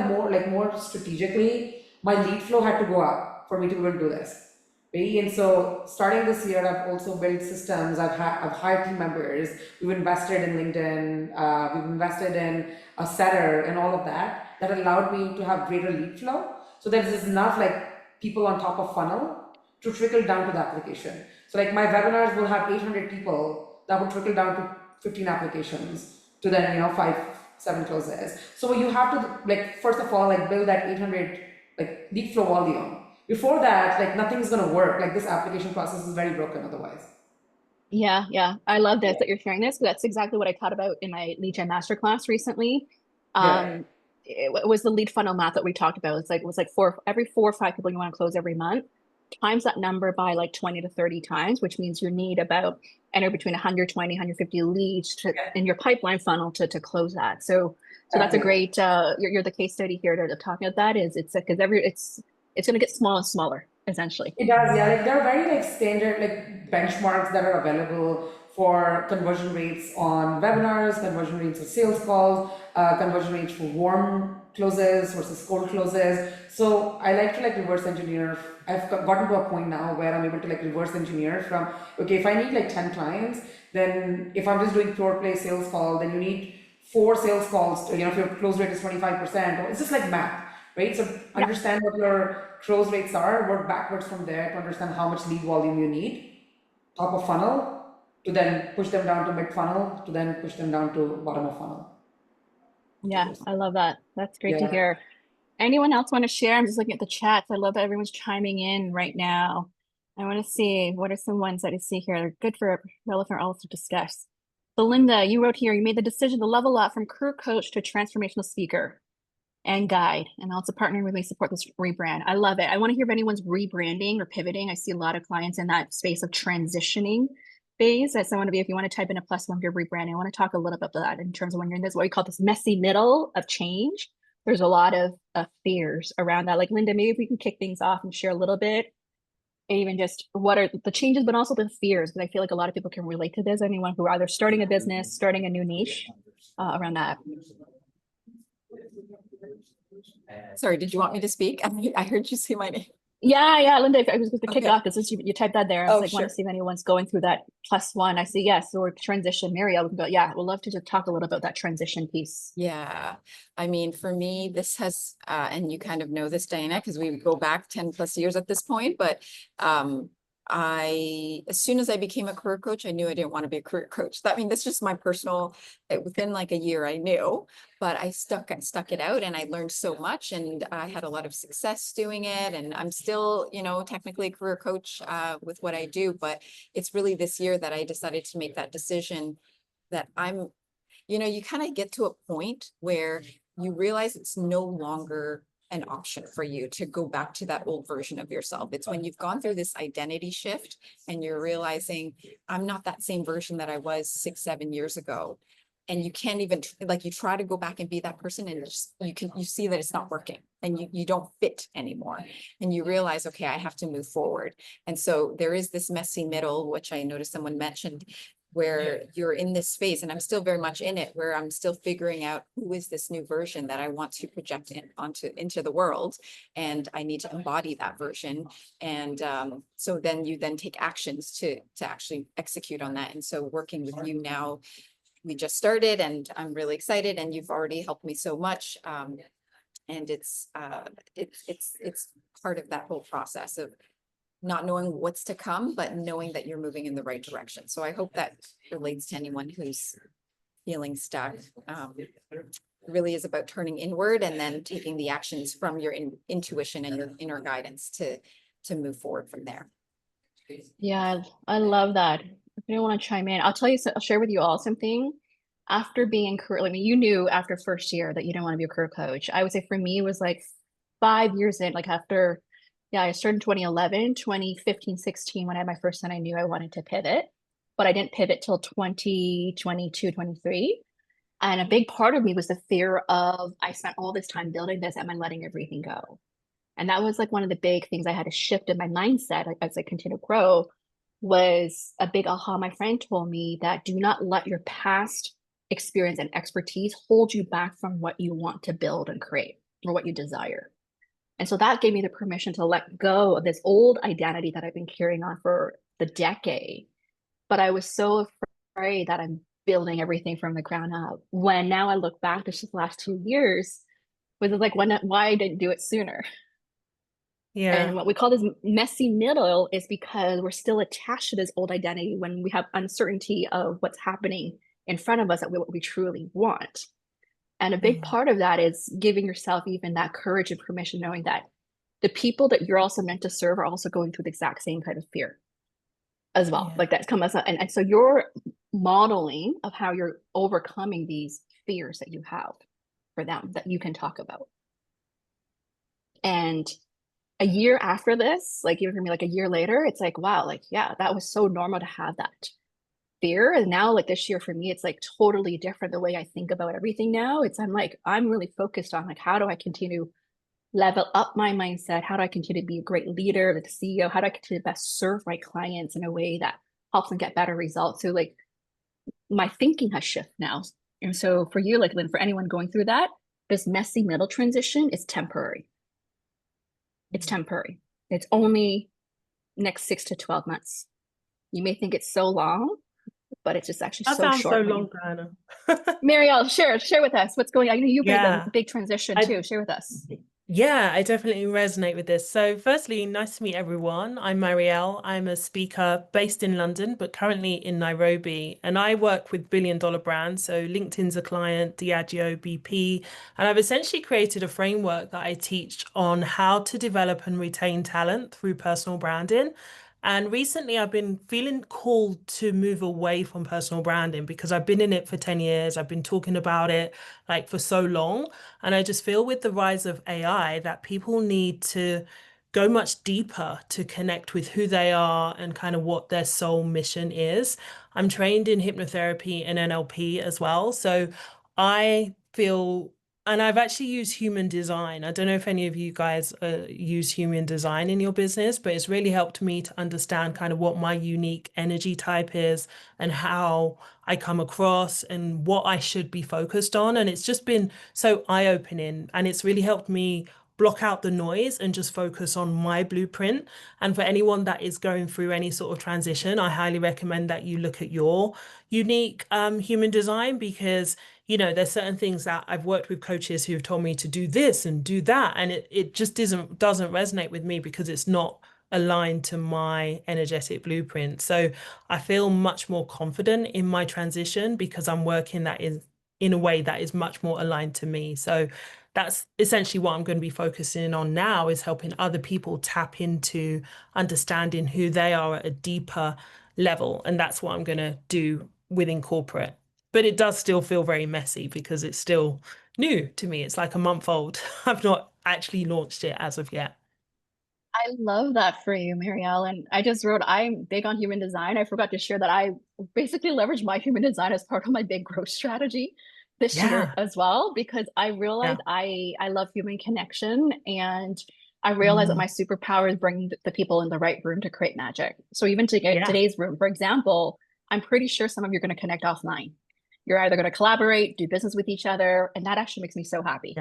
more strategically, my lead flow had to go up for me to be able to do this. And so starting this year, I've also built systems. I've hired team members. We've invested in LinkedIn. We've invested in a setter and all of that allowed me to have greater lead flow. So there's enough like people on top of funnel to trickle down to the application. So like my webinars will have 800 people that will trickle down to 15 applications to then 5-7 closes. So you have to like first of all like build that 800 like lead flow volume. Before that, like nothing's gonna work. Like this application process is very broken otherwise. Yeah. I love this that you're sharing this. That's exactly what I taught about in my lead gen masterclass recently. It was the lead funnel math that we talked about. It was like every 4 or 5 people you want to close every month. times that number by like 20 to 30 times, which means you need about anywhere between 120, 150 leads in your pipeline funnel to close that. So that's a great, you're the case study here to talk about that is it's because it's going to get smaller and smaller essentially. It does, yeah. Like there are very like standard like benchmarks that are available for conversion rates on webinars, conversion rates of sales calls, conversion rates for warm closes versus cold closes. So I like to like reverse engineer. I've gotten to a point now where I'm able to like reverse engineer from, okay, if I need like 10 clients, then if I'm just doing pure play sales call, then you need 4 sales calls to, if your close rate is 25%, it's just like math, right? So understand what your close rates are, work backwards from there to understand how much lead volume you need, top of funnel, to then push them down to mid funnel, to then push them down to bottom of funnel. Yeah, I love that. That's great to hear. Anyone else want to share? I'm just looking at the chats. I love that everyone's chiming in right now. I want to see what are some ones that I see here. They're good for relevant also to discuss. So Linda, you wrote here, you made the decision to level up from career coach to transformational speaker and guide, and also partnering with me to support this rebrand. I love it. I want to hear if anyone's rebranding or pivoting. I see a lot of clients in that space of transitioning phase. As someone to be, if you want to type in a +1 for rebranding, I want to talk a little bit about that in terms of when you're in this, what we call this messy middle of change. There's a lot of fears around that. Like Linda, maybe if we can kick things off and share a little bit, even just what are the changes, but also the fears, because I feel like a lot of people can relate to this. Anyone who are either starting a business, starting a new niche around that. Sorry, did you want me to speak? I heard you say my name. Yeah, Linda, I was going to kick off because you typed that there. I was like, sure. want to see if anyone's going through that +1. I see, yes, or transition. Marielle, we can go, yeah, we'd love to just talk a little about that transition piece. Yeah, I mean, for me, this has, and you kind of know this, Diana, because we go back 10+ years at this point, but as soon as I became a career coach, I knew I didn't want to be a career coach. That's just my personal, within like a year, I knew, but I stuck it out and I learned so much and I had a lot of success doing it. And I'm still, technically a career coach with what I do, but it's really this year that I decided to make that decision that you kind of get to a point where you realize it's no longer an option for you to go back to that old version of yourself. It's when you've gone through this identity shift and you're realizing I'm not that same version that I was 6-7 years ago. And you can't even you try to go back and be that person and you see that it's not working and you don't fit anymore. And you realize, okay, I have to move forward. And so there is this messy middle, which I noticed someone mentioned, where you're in this phase, and I'm still very much in it, where I'm still figuring out who is this new version that I want to project into the world, and I need to embody that version. And so then you take actions to actually execute on that. And so working with you now, we just started, and I'm really excited, and you've already helped me so much. And it's part of that whole process of not knowing what's to come, but knowing that you're moving in the right direction. So I hope that relates to anyone who's feeling stuck. It really is about turning inward and then taking the actions from your intuition and your inner guidance to move forward from there. Yeah, I love that. If you want to chime in, I'll share with you all something. After being career, you knew after first year that you didn't want to be a career coach. I would say for me, it was like 5 years in, after, I started in 2011, 2015, 16, when I had my first son, I knew I wanted to pivot, but I didn't pivot till 2022, 23. And a big part of me was the fear of, I spent all this time building this, am I letting everything go? And that was one of the big things I had to shift in my mindset as I continue to grow, was a big aha. My friend told me that do not let your past experience and expertise hold you back from what you want to build and create or what you desire. And so that gave me the permission to let go of this old identity that I've been carrying on for the decade. But I was so afraid that I'm building everything from the ground up. When now I look back, this is the last 2 years, was why I didn't do it sooner. Yeah. And what we call this messy middle is because we're still attached to this old identity when we have uncertainty of what's happening in front of us, that what we truly want. And a big part of that is giving yourself even that courage and permission, knowing that the people that you're also meant to serve are also going through the exact same kind of fear as well. That's come as and so your modeling of how you're overcoming these fears that you have for them that you can talk about. And a year after this, like even for me, like a year later, it's like, wow, like, yeah, that was so normal to have that fear. And now like this year for me, it's like totally different the way I think about everything now. I'm really focused on like, how do I continue level up my mindset? How do I continue to be a great leader, like the CEO? How do I continue to best serve my clients in a way that helps them get better results? So like my thinking has shifted now. And so for you, like Lynn, for anyone going through that, this messy middle transition is temporary. It's temporary. It's only next 6 to 12 months. You may think it's so long, but it's just actually That so sounds so short. long, Diana. Marielle, share with us what's going on. I know you made Yeah. a big transition I- too. Share with us. Yeah, I definitely resonate with this. So, firstly, nice to meet everyone. I'm Marielle. I'm a speaker based in London, but currently in Nairobi. And I work with billion-dollar brands. So, LinkedIn's a client, Diageo, BP. And I've essentially created a framework that I teach on how to develop and retain talent through personal branding. And recently, I've been feeling called to move away from personal branding because I've been in it for 10 years. I've been talking about it like for so long. And I just feel with the rise of AI that people need to go much deeper to connect with who they are and kind of what their soul mission is. I'm trained in hypnotherapy and NLP as well. So I feel, and I've actually used human design. I don't know if any of you guys use human design in your business, but it's really helped me to understand kind of what my unique energy type is and how I come across and what I should be focused on. And it's just been so eye-opening, and it's really helped me block out the noise and just focus on my blueprint. And for anyone that is going through any sort of transition, I highly recommend that you look at your unique human design, because there's certain things that I've worked with coaches who have told me to do this and do that, and it just doesn't resonate with me because it's not aligned to my energetic blueprint. So I feel much more confident in my transition because I'm working that is in a way that is much more aligned to me. So that's essentially what I'm going to be focusing on now, is helping other people tap into understanding who they are at a deeper level. And that's what I'm going to do within corporate. But it does still feel very messy because it's still new to me. It's like a month old. I've not actually launched it as of yet. I love that for you, Marielle. And I just wrote, I'm big on human design. I forgot to share that I basically leveraged my human design as part of my big growth strategy this year as well, because I realized I love human connection, and I realized that my superpower is bringing the people in the right room to create magic. So even to get today's room, for example, I'm pretty sure some of you are going to connect offline. You're either going to collaborate, do business with each other, and that actually makes me so happy.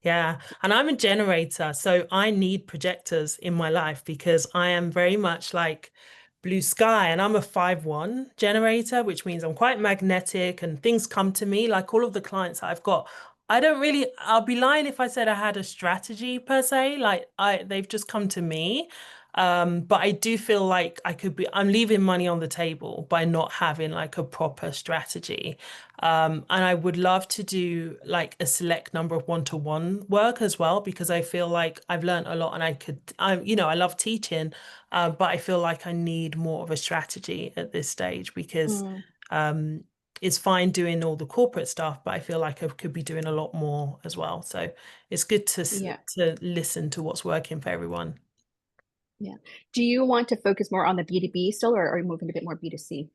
Yeah. And I'm a generator, so I need projectors in my life because I am very much like blue sky, and I'm a 5-1 generator, which means I'm quite magnetic and things come to me. Like all of the clients that I've got, I'll be lying if I said I had a strategy per se. Like they've just come to me. But I do feel like I'm leaving money on the table by not having like a proper strategy. And I would love to do like a select number of one-to-one work as well, because I feel like I've learned a lot, and I love teaching, but I feel like I need more of a strategy at this stage because it's fine doing all the corporate stuff, but I feel like I could be doing a lot more as well. So it's good to listen to what's working for everyone. Yeah. Do you want to focus more on the B2B still, or are you moving a bit more B2C?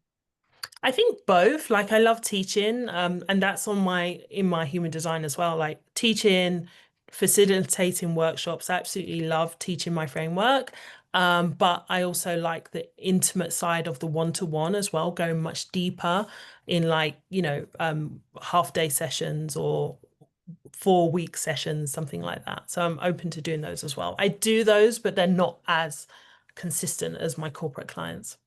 I think both. Like I love teaching, and that's in my human design as well. Like teaching, facilitating workshops. I absolutely love teaching my framework. But I also like the intimate side of the one-to-one as well, going much deeper in like, half-day sessions or 4-week sessions, something like that. So I'm open to doing those as well. I do those, but they're not as consistent as my corporate clients.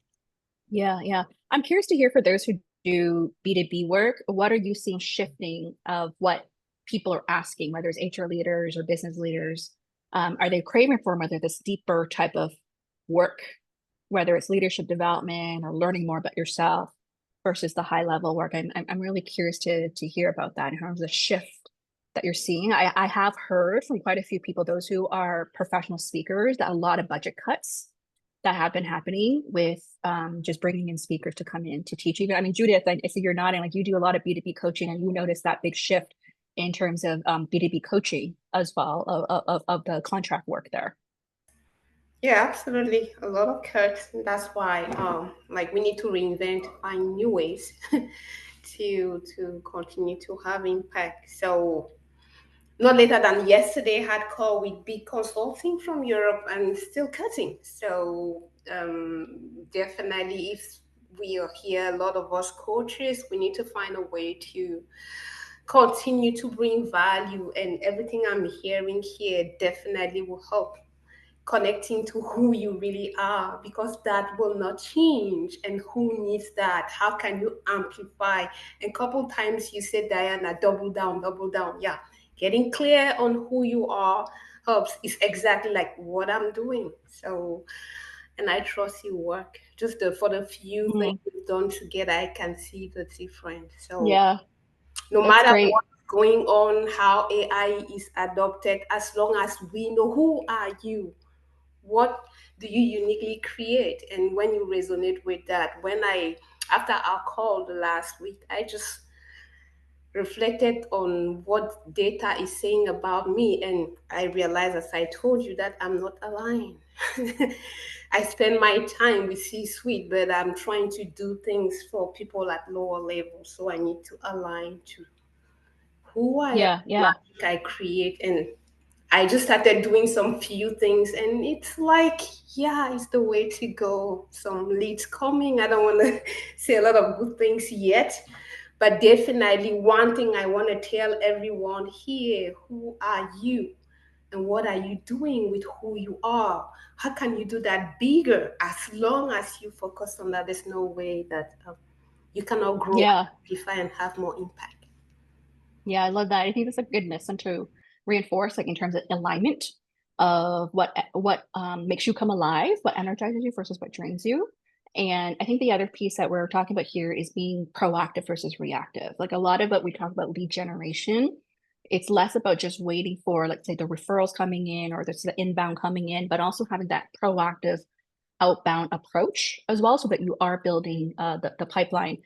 Yeah. I'm curious to hear, for those who do B2B work, what are you seeing shifting of what people are asking, whether it's HR leaders or business leaders? Are they craving for whether this deeper type of work, whether it's leadership development or learning more about yourself versus the high level work? I'm really curious to hear about that in terms of the shift that you're seeing. I have heard from quite a few people, those who are professional speakers, that a lot of budget cuts that have been happening with just bringing in speakers to come in to teach. Even, I mean, Judith, I see you're nodding, like you do a lot of B2B coaching, and you notice that big shift in terms of B2B coaching as well of the contract work there. Yeah, absolutely. A lot of cuts. That's why, like we need to reinvent, find new ways to continue to have impact. So not later than yesterday, had call with big consulting from Europe and still cutting. So definitely, if we are here, a lot of us coaches, we need to find a way to continue to bring value. And everything I'm hearing here definitely will help connecting to who you really are, because that will not change. And who needs that? How can you amplify? And couple times you said, Diana, double down, double down. Yeah, getting clear on who you are helps. Is exactly like what I'm doing. So, and I trust your work. Just for the few things Mm, we've done together, I can see the difference. So yeah, no that's matter great. what's going on, how AI is adopted, as long as we know who are you, what do you uniquely create. And when you resonate with that, when I after our call the last week, I just reflected on what data is saying about me, and I realized, as I told you, that I'm not aligned. I spend my time with C-suite, but I'm trying to do things for people at lower levels, so I need to align to who I am, Yeah, yeah, magic I create. And I just started doing some few things, and it's like, yeah, it's the way to go. Some leads coming. I don't want to say a lot of good things yet, but definitely one thing I want to tell everyone here: who are you, and what are you doing with who you are? How can you do that bigger? As long as you focus on that, there's no way that you cannot grow, yeah. amplify, and have more impact. Yeah, I love that. I think that's a good lesson to reinforce, like in terms of alignment of what makes you come alive, what energizes you versus what drains you. And I think the other piece that we're talking about here is being proactive versus reactive. Like a lot of what we talk about lead generation, it's less about just waiting for, let's say, the referrals coming in or the inbound coming in, but also having that proactive outbound approach as well, so that you are building the pipeline.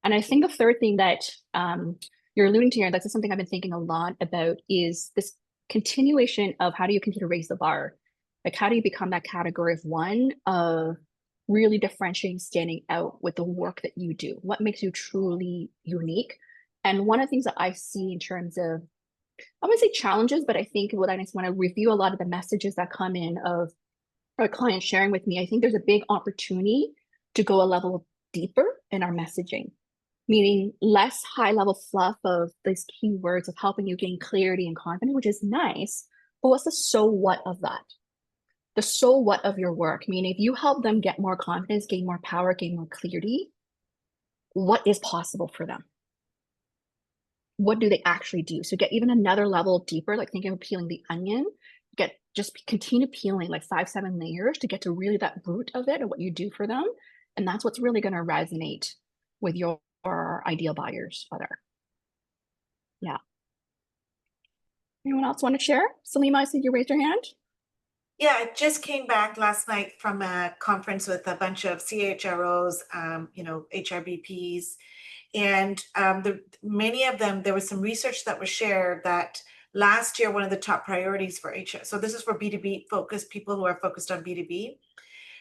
And I think the third thing that you're alluding to here, that's something I've been thinking a lot about, is this continuation of how do you continue to raise the bar? Like, how do you become that category of one of really differentiating, standing out with the work that you do? What makes you truly unique? And one of the things that I see in terms of, I wouldn't say challenges, but I think what I just want to review a lot of the messages that come in of our clients sharing with me, I think there's a big opportunity to go a level deeper in our messaging, meaning less high level fluff of these keywords of helping you gain clarity and confidence, which is nice. But what's the so what of that? The so what of your work, meaning if you help them get more confidence, gain more power, gain more clarity, what is possible for them? What do they actually do? So get even another level deeper, like thinking of peeling the onion, just continue peeling like 5, 7 layers to get to really that root of it and what you do for them. And that's what's really going to resonate with your ideal buyers other. Yeah. Anyone else want to share? Salima, I see you raised your hand. Yeah, I just came back last night from a conference with a bunch of CHROs, HRBPs, and many of them, there was some research that was shared that last year, one of the top priorities for HR, so this is for B2B focused people who are focused on B2B.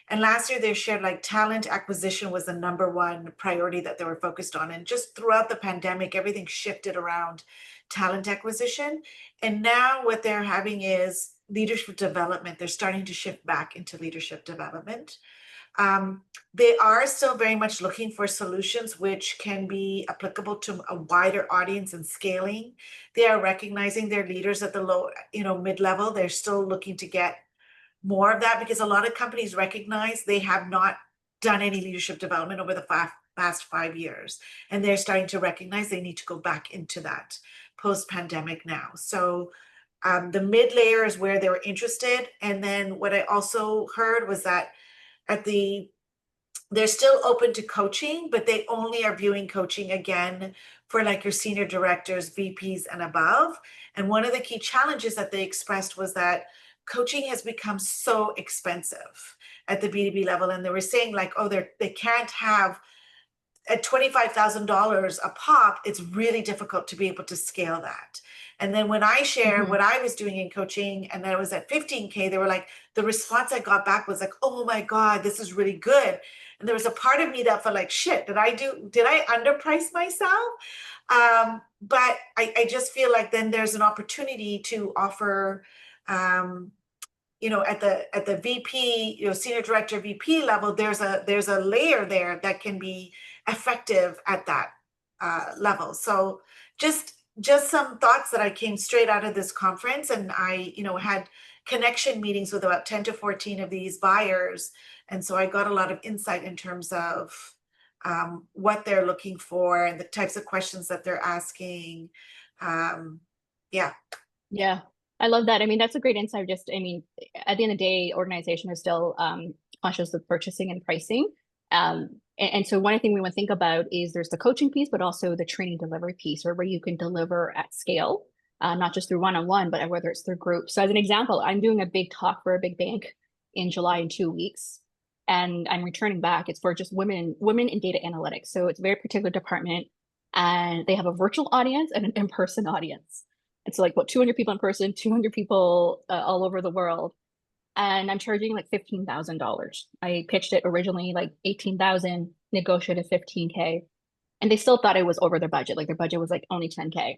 And last year they shared like talent acquisition was the number one priority that they were focused on. And just throughout the pandemic, everything shifted around talent acquisition. And now what they're having is leadership development. They're starting to shift back into leadership development. They are still very much looking for solutions which can be applicable to a wider audience and scaling. They are recognizing their leaders at the low, mid-level. They're still looking to get more of that because a lot of companies recognize they have not done any leadership development over the past 5 years. And they're starting to recognize they need to go back into that post-pandemic now. So the mid layer is where they were interested. And then what I also heard was that they're still open to coaching, but they only are viewing coaching again for like your senior directors, VPs and above. And one of the key challenges that they expressed was that coaching has become so expensive at the B2B level. And they were saying like, oh, they can't have at $25,000 a pop, it's really difficult to be able to scale that. And then when I share what I was doing in coaching and I was at 15K, they were like, the response I got back was like, oh my God, this is really good. And there was a part of me that felt like, shit, did I underprice myself? But I just feel like then there's an opportunity to offer, you know, at the VP, you know, senior director, VP level, there's a layer there that can be effective at that level. So just some thoughts that I came straight out of this conference, and I, you know, had connection meetings with about 10 to 14 of these buyers. And so I got a lot of insight in terms of what they're looking for and the types of questions that they're asking. Yeah. Yeah, I love that. I mean, that's a great insight. Just, I mean, at the end of the day, organizations are still conscious of purchasing and pricing. And so one thing we want to think about is there's the coaching piece, but also the training delivery piece, where you can deliver at scale, not just through one-on-one, but whether it's through groups. So as an example, I'm doing a big talk for a big bank in July in 2 weeks, and I'm returning back. It's for just women in data analytics. So it's a very particular department, and they have a virtual audience and an in-person audience. It's like, what, 200 people in person, 200 people all over the world. And I'm charging like $15,000. I pitched it originally like 18,000, negotiated 15K, and they still thought it was over their budget. Like their budget was like only 10K.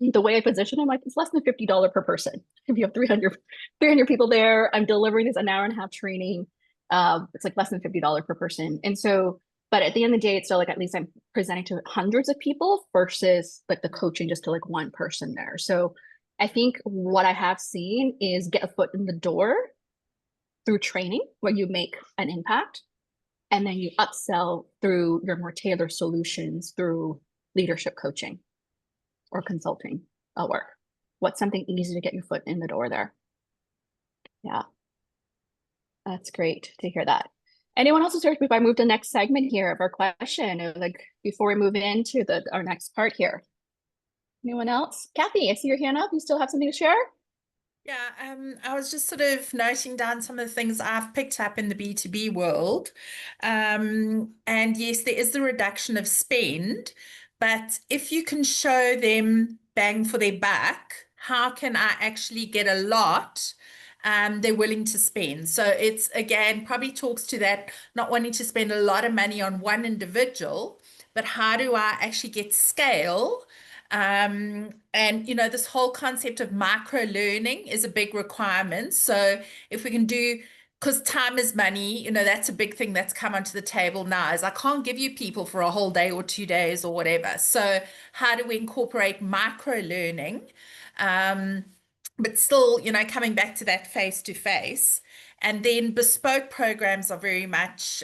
The way I position, I'm like, it's less than $50 per person. If you have 300 people there, I'm delivering this an hour and a half training. It's like less than $50 per person. And so, but at the end of the day, it's still like, at least I'm presenting to hundreds of people versus like the coaching just to like one person there. So I think what I have seen is get a foot in the door through training where you make an impact, and then you upsell through your more tailored solutions through leadership coaching or consulting work. What's something easy to get your foot in the door there? Yeah, that's great to hear that. Anyone else here before I move to the next segment here of our question, like before we move into our next part here? Anyone else? Kathy, I see your hand up. You still have something to share? Yeah, I was just sort of noting down some of the things I've picked up in the B2B world. And yes, there is the reduction of spend, but if you can show them bang for their buck, how can I actually get a lot they're willing to spend? So it's, again, probably talks to that not wanting to spend a lot of money on one individual, but how do I actually get scale? And, you know, this whole concept of micro learning is a big requirement. So if we can do, because time is money, you know, that's a big thing that's come onto the table now, is I can't give you people for a whole day or 2 days or whatever. So how do we incorporate micro learning? But still, you know, coming back to that face to face. And then bespoke programs are very much,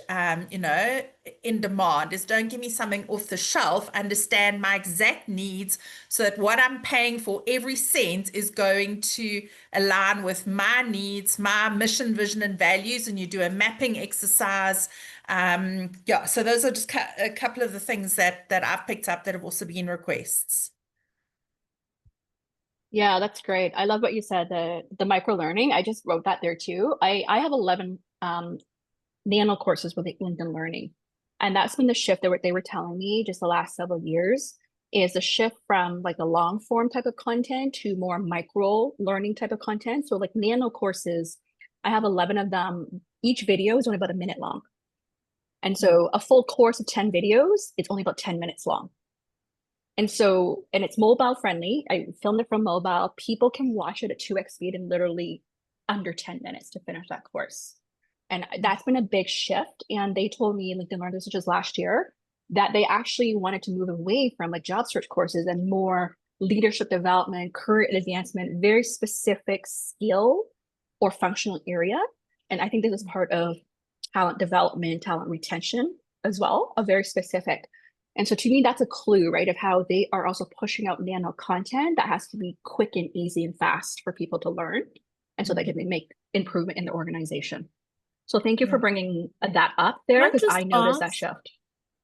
you know, in demand. Is don't give me something off the shelf, understand my exact needs so that what I'm paying for every cent is going to align with my needs, my mission, vision, and values. And you do a mapping exercise. Yeah, so those are just a couple of the things that I've picked up that have also been requests. Yeah, that's great. I love what you said, the micro learning. I just wrote that there too. I have 11 nano courses with LinkedIn Learning. And that's been the shift that they were telling me just the last several years, is the shift from like a long form type of content to more micro learning type of content. So like nano courses, I have 11 of them. Each video is only about a minute long. And so a full course of 10 videos, it's only about 10 minutes long. And so, and it's mobile friendly. I filmed it from mobile. People can watch it at 2x speed in literally under 10 minutes to finish that course. And that's been a big shift. And they told me, LinkedIn Learning, this was just last year, that they actually wanted to move away from like job search courses and more leadership development, career advancement, very specific skill or functional area. And I think this is part of talent development, talent retention as well, a very specific. And so to me, that's a clue, right, of how they are also pushing out nano content that has to be quick and easy and fast for people to learn. And so they can make improvement in the organization. So thank you for bringing that up there, because I noticed that shift.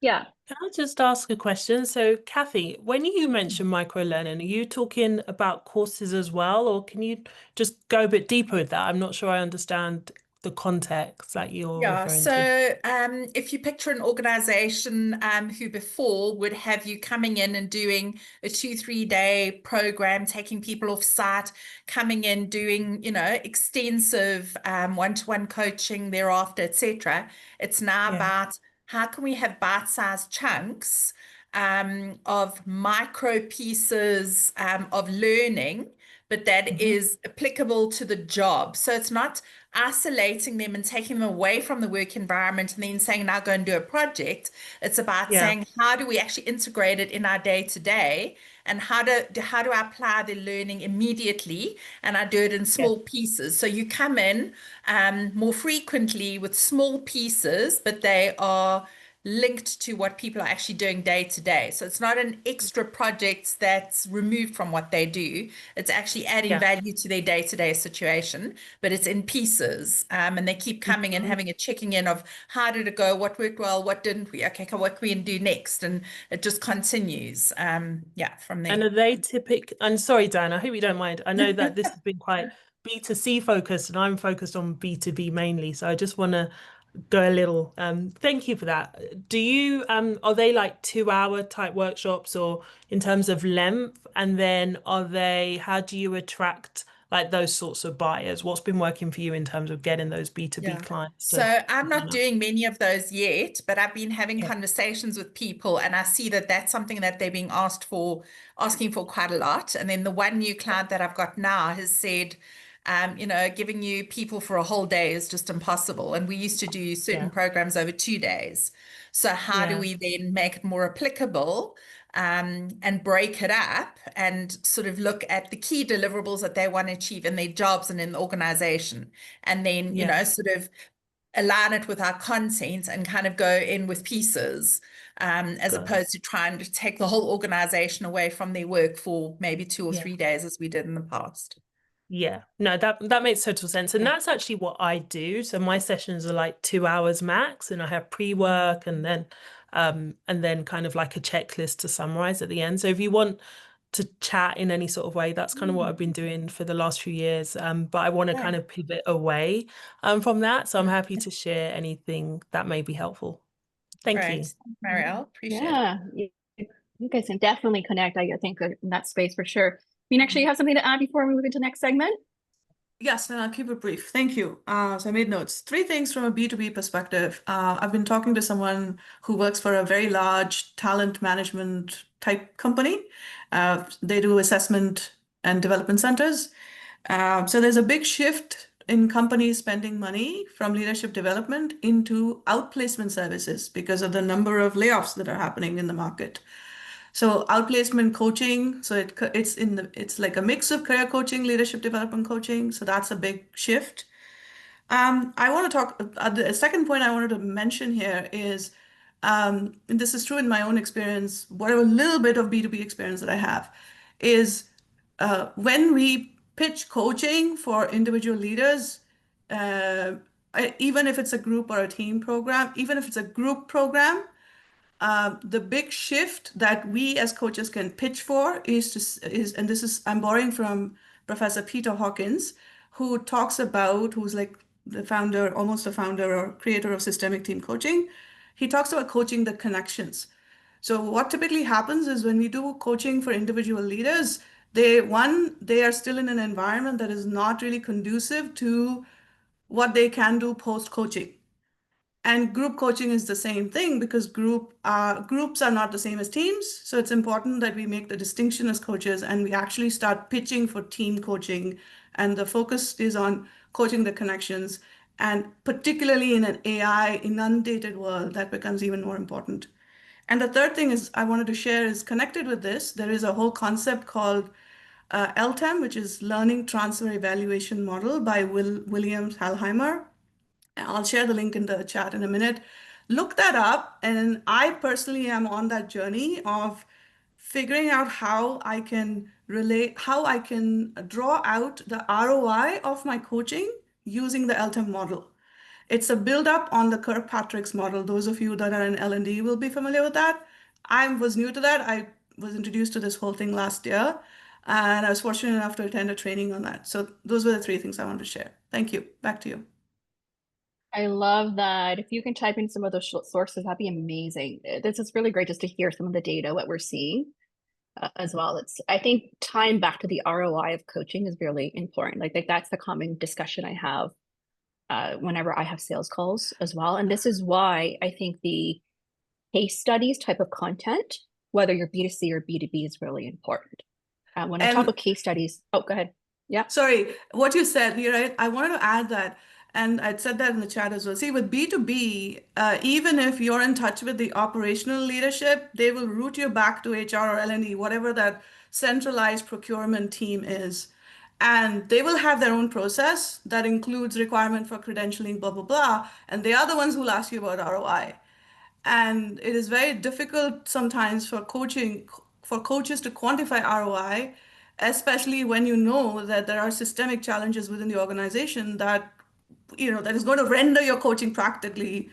Yeah. Can I just ask a question? So Kathy, when you mention micro learning, are you talking about courses as well, or can you just go a bit deeper with that? I'm not sure I understand the context that you're Yeah, referring so to? if you picture an organization who before would have you coming in and doing a 2-3 day program, taking people off site, coming in, doing, extensive one-to-one coaching thereafter, etc. It's now Yeah. about how can we have bite-sized chunks of micro pieces of learning, but that is applicable to the job. So it's not isolating them and taking them away from the work environment and then saying, now go and do a project. It's about Yeah. saying, how do we actually integrate it in our day to day? And how do I apply the learning immediately? And I do it in small pieces. So you come in more frequently with small pieces, but they are linked to what people are actually doing day to day. So it's not an extra project that's removed from what they do. It's actually adding value to their day to day situation, but it's in pieces. And they keep coming and having a checking in of how did it go? What worked well? What didn't we? Okay, what can we do next? And it just continues. From there. And are they typical? And sorry, Dan, I hope you don't mind. I know that this has been quite B2C focused, and I'm focused on B2B mainly. So I just want to go a little. Thank you for that. Do you are they like 2-hour type workshops, or in terms of length? And then how do you attract like those sorts of buyers? What's been working for you in terms of getting those B2B clients to So I'm sign not up? doing many of those yet, but I've been having conversations with people, and I see that that's something that they're being asking for quite a lot. And then the one new client that I've got now has said, giving you people for a whole day is just impossible. And we used to do certain programs over 2 days. So how do we then make it more applicable? And break it up and sort of look at the key deliverables that they want to achieve in their jobs and in the organization. And then, sort of align it with our content and kind of go in with pieces, as opposed to trying to take the whole organization away from their work for maybe 2 or 3 days as we did in the past. Yeah, no, that makes total sense. And that's actually what I do. So my sessions are like 2 hours max, and I have pre-work and then kind of like a checklist to summarize at the end. So if you want to chat in any sort of way, that's kind of what I've been doing for the last few years. But I want to kind of pivot away from that. So I'm happy to share anything that may be helpful. Thank you. Marielle, appreciate it. Yeah, you guys can definitely connect, I think, in that space for sure. Meenakshi, you have something to add before we move into the next segment? Yes, and I'll keep it brief. Thank you. So I made notes. 3 things from a B2B perspective. I've been talking to someone who works for a very large talent management type company. They do assessment and development centers. So there's a big shift in companies spending money from leadership development into outplacement services because of the number of layoffs that are happening in the market. So outplacement coaching, so it's like a mix of career coaching, leadership development coaching. So that's a big shift. I want to talk, the second point I wanted to mention here is, and this is true in my own experience, whatever little bit of B2B experience that I have, is when we pitch coaching for individual leaders, even if it's a group or a team program, even if it's a group program, the big shift that we as coaches can pitch for and this is, I'm borrowing from Professor Peter Hawkins, who's like the founder, almost a founder or creator of systemic team coaching. He talks about coaching the connections. So what typically happens is when we do coaching for individual leaders, they are still in an environment that is not really conducive to what they can do post-coaching. And group coaching is the same thing because groups are not the same as teams. So it's important that we make the distinction as coaches and we actually start pitching for team coaching. And the focus is on coaching the connections. And particularly in an AI inundated world, that becomes even more important. And the third thing I wanted to share is connected with this. There is a whole concept called LTEM, which is Learning Transfer Evaluation Model by William Halheimer. I'll share the link in the chat in a minute. Look that up. And I personally am on that journey of figuring out how I can draw out the ROI of my coaching using the LTEM model. It's a build up on the Kirkpatrick's model. Those of you that are in L&D will be familiar with that. I was new to that. I was introduced to this whole thing last year, and I was fortunate enough to attend a training on that. So those were the 3 things I wanted to share. Thank you. Back to you. I love that. If you can type in some of those sources, that'd be amazing. This is really great just to hear some of the data, what we're seeing as well. I think tying back to the ROI of coaching is really important. Like that's the common discussion I have whenever I have sales calls as well. And this is why I think the case studies type of content, whether you're B2C or B2B, is really important. When I talk And about case studies, oh, go ahead. Yeah. sorry, what you said, you're right. I wanted to add that, and I'd said that in the chat as well. See, with B2B, even if you're in touch with the operational leadership, they will route you back to HR or L&E, whatever that centralized procurement team is. And they will have their own process that includes requirement for credentialing, blah, blah, blah. And they are the ones who will ask you about ROI. And it is very difficult sometimes for coaches to quantify ROI, especially when you know that there are systemic challenges within the organization that that is going to render your coaching practically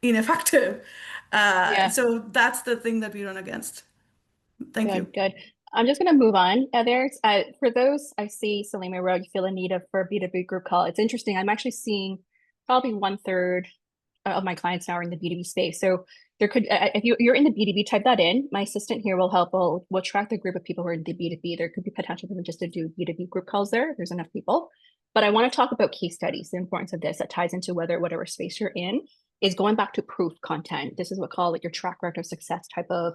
ineffective. Yeah. So that's the thing that we run against. Thank you. Good. I'm just going to move on there. For those I see, Salima Road, you feel a need for a B2B group call. It's interesting. I'm actually seeing probably 1/3 of my clients now are in the B2B space. So there could, if you're in the B2B, type that in. My assistant here will help. We'll track the group of people who are in the B2B. There could be potential for them just to do B2B group calls there. There's enough people. But I want to talk about case studies, the importance of this that ties into whatever space you're in is going back to proof content. This is what call it your track record of success type of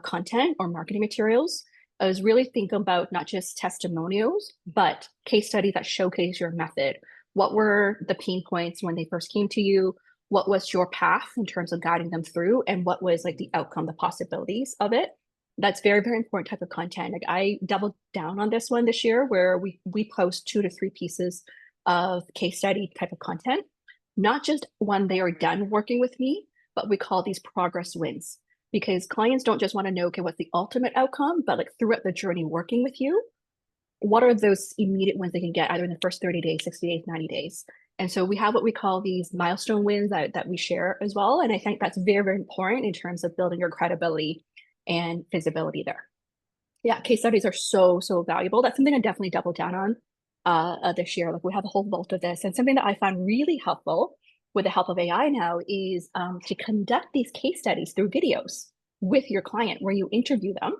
content or marketing materials. I was really thinking about not just testimonials, but case studies that showcase your method. What were the pain points when they first came to you? What was your path in terms of guiding them through? And what was like the outcome, the possibilities of it? That's very, very important type of content. Like I doubled down on this one this year where we post 2 to 3 pieces of case study type of content, not just when they are done working with me, but we call these progress wins. Because clients don't just want to know, okay, what's the ultimate outcome, but like throughout the journey working with you, what are those immediate wins they can get either in the first 30 days, 60 days, 90 days? And so we have what we call these milestone wins that we share as well. And I think that's very, very important in terms of building your credibility and visibility there. Yeah, case studies are so, so valuable. That's something I definitely doubled down on this year. Like we have a whole vault of this. And something that I found really helpful with the help of AI now is to conduct these case studies through videos with your client where you interview them.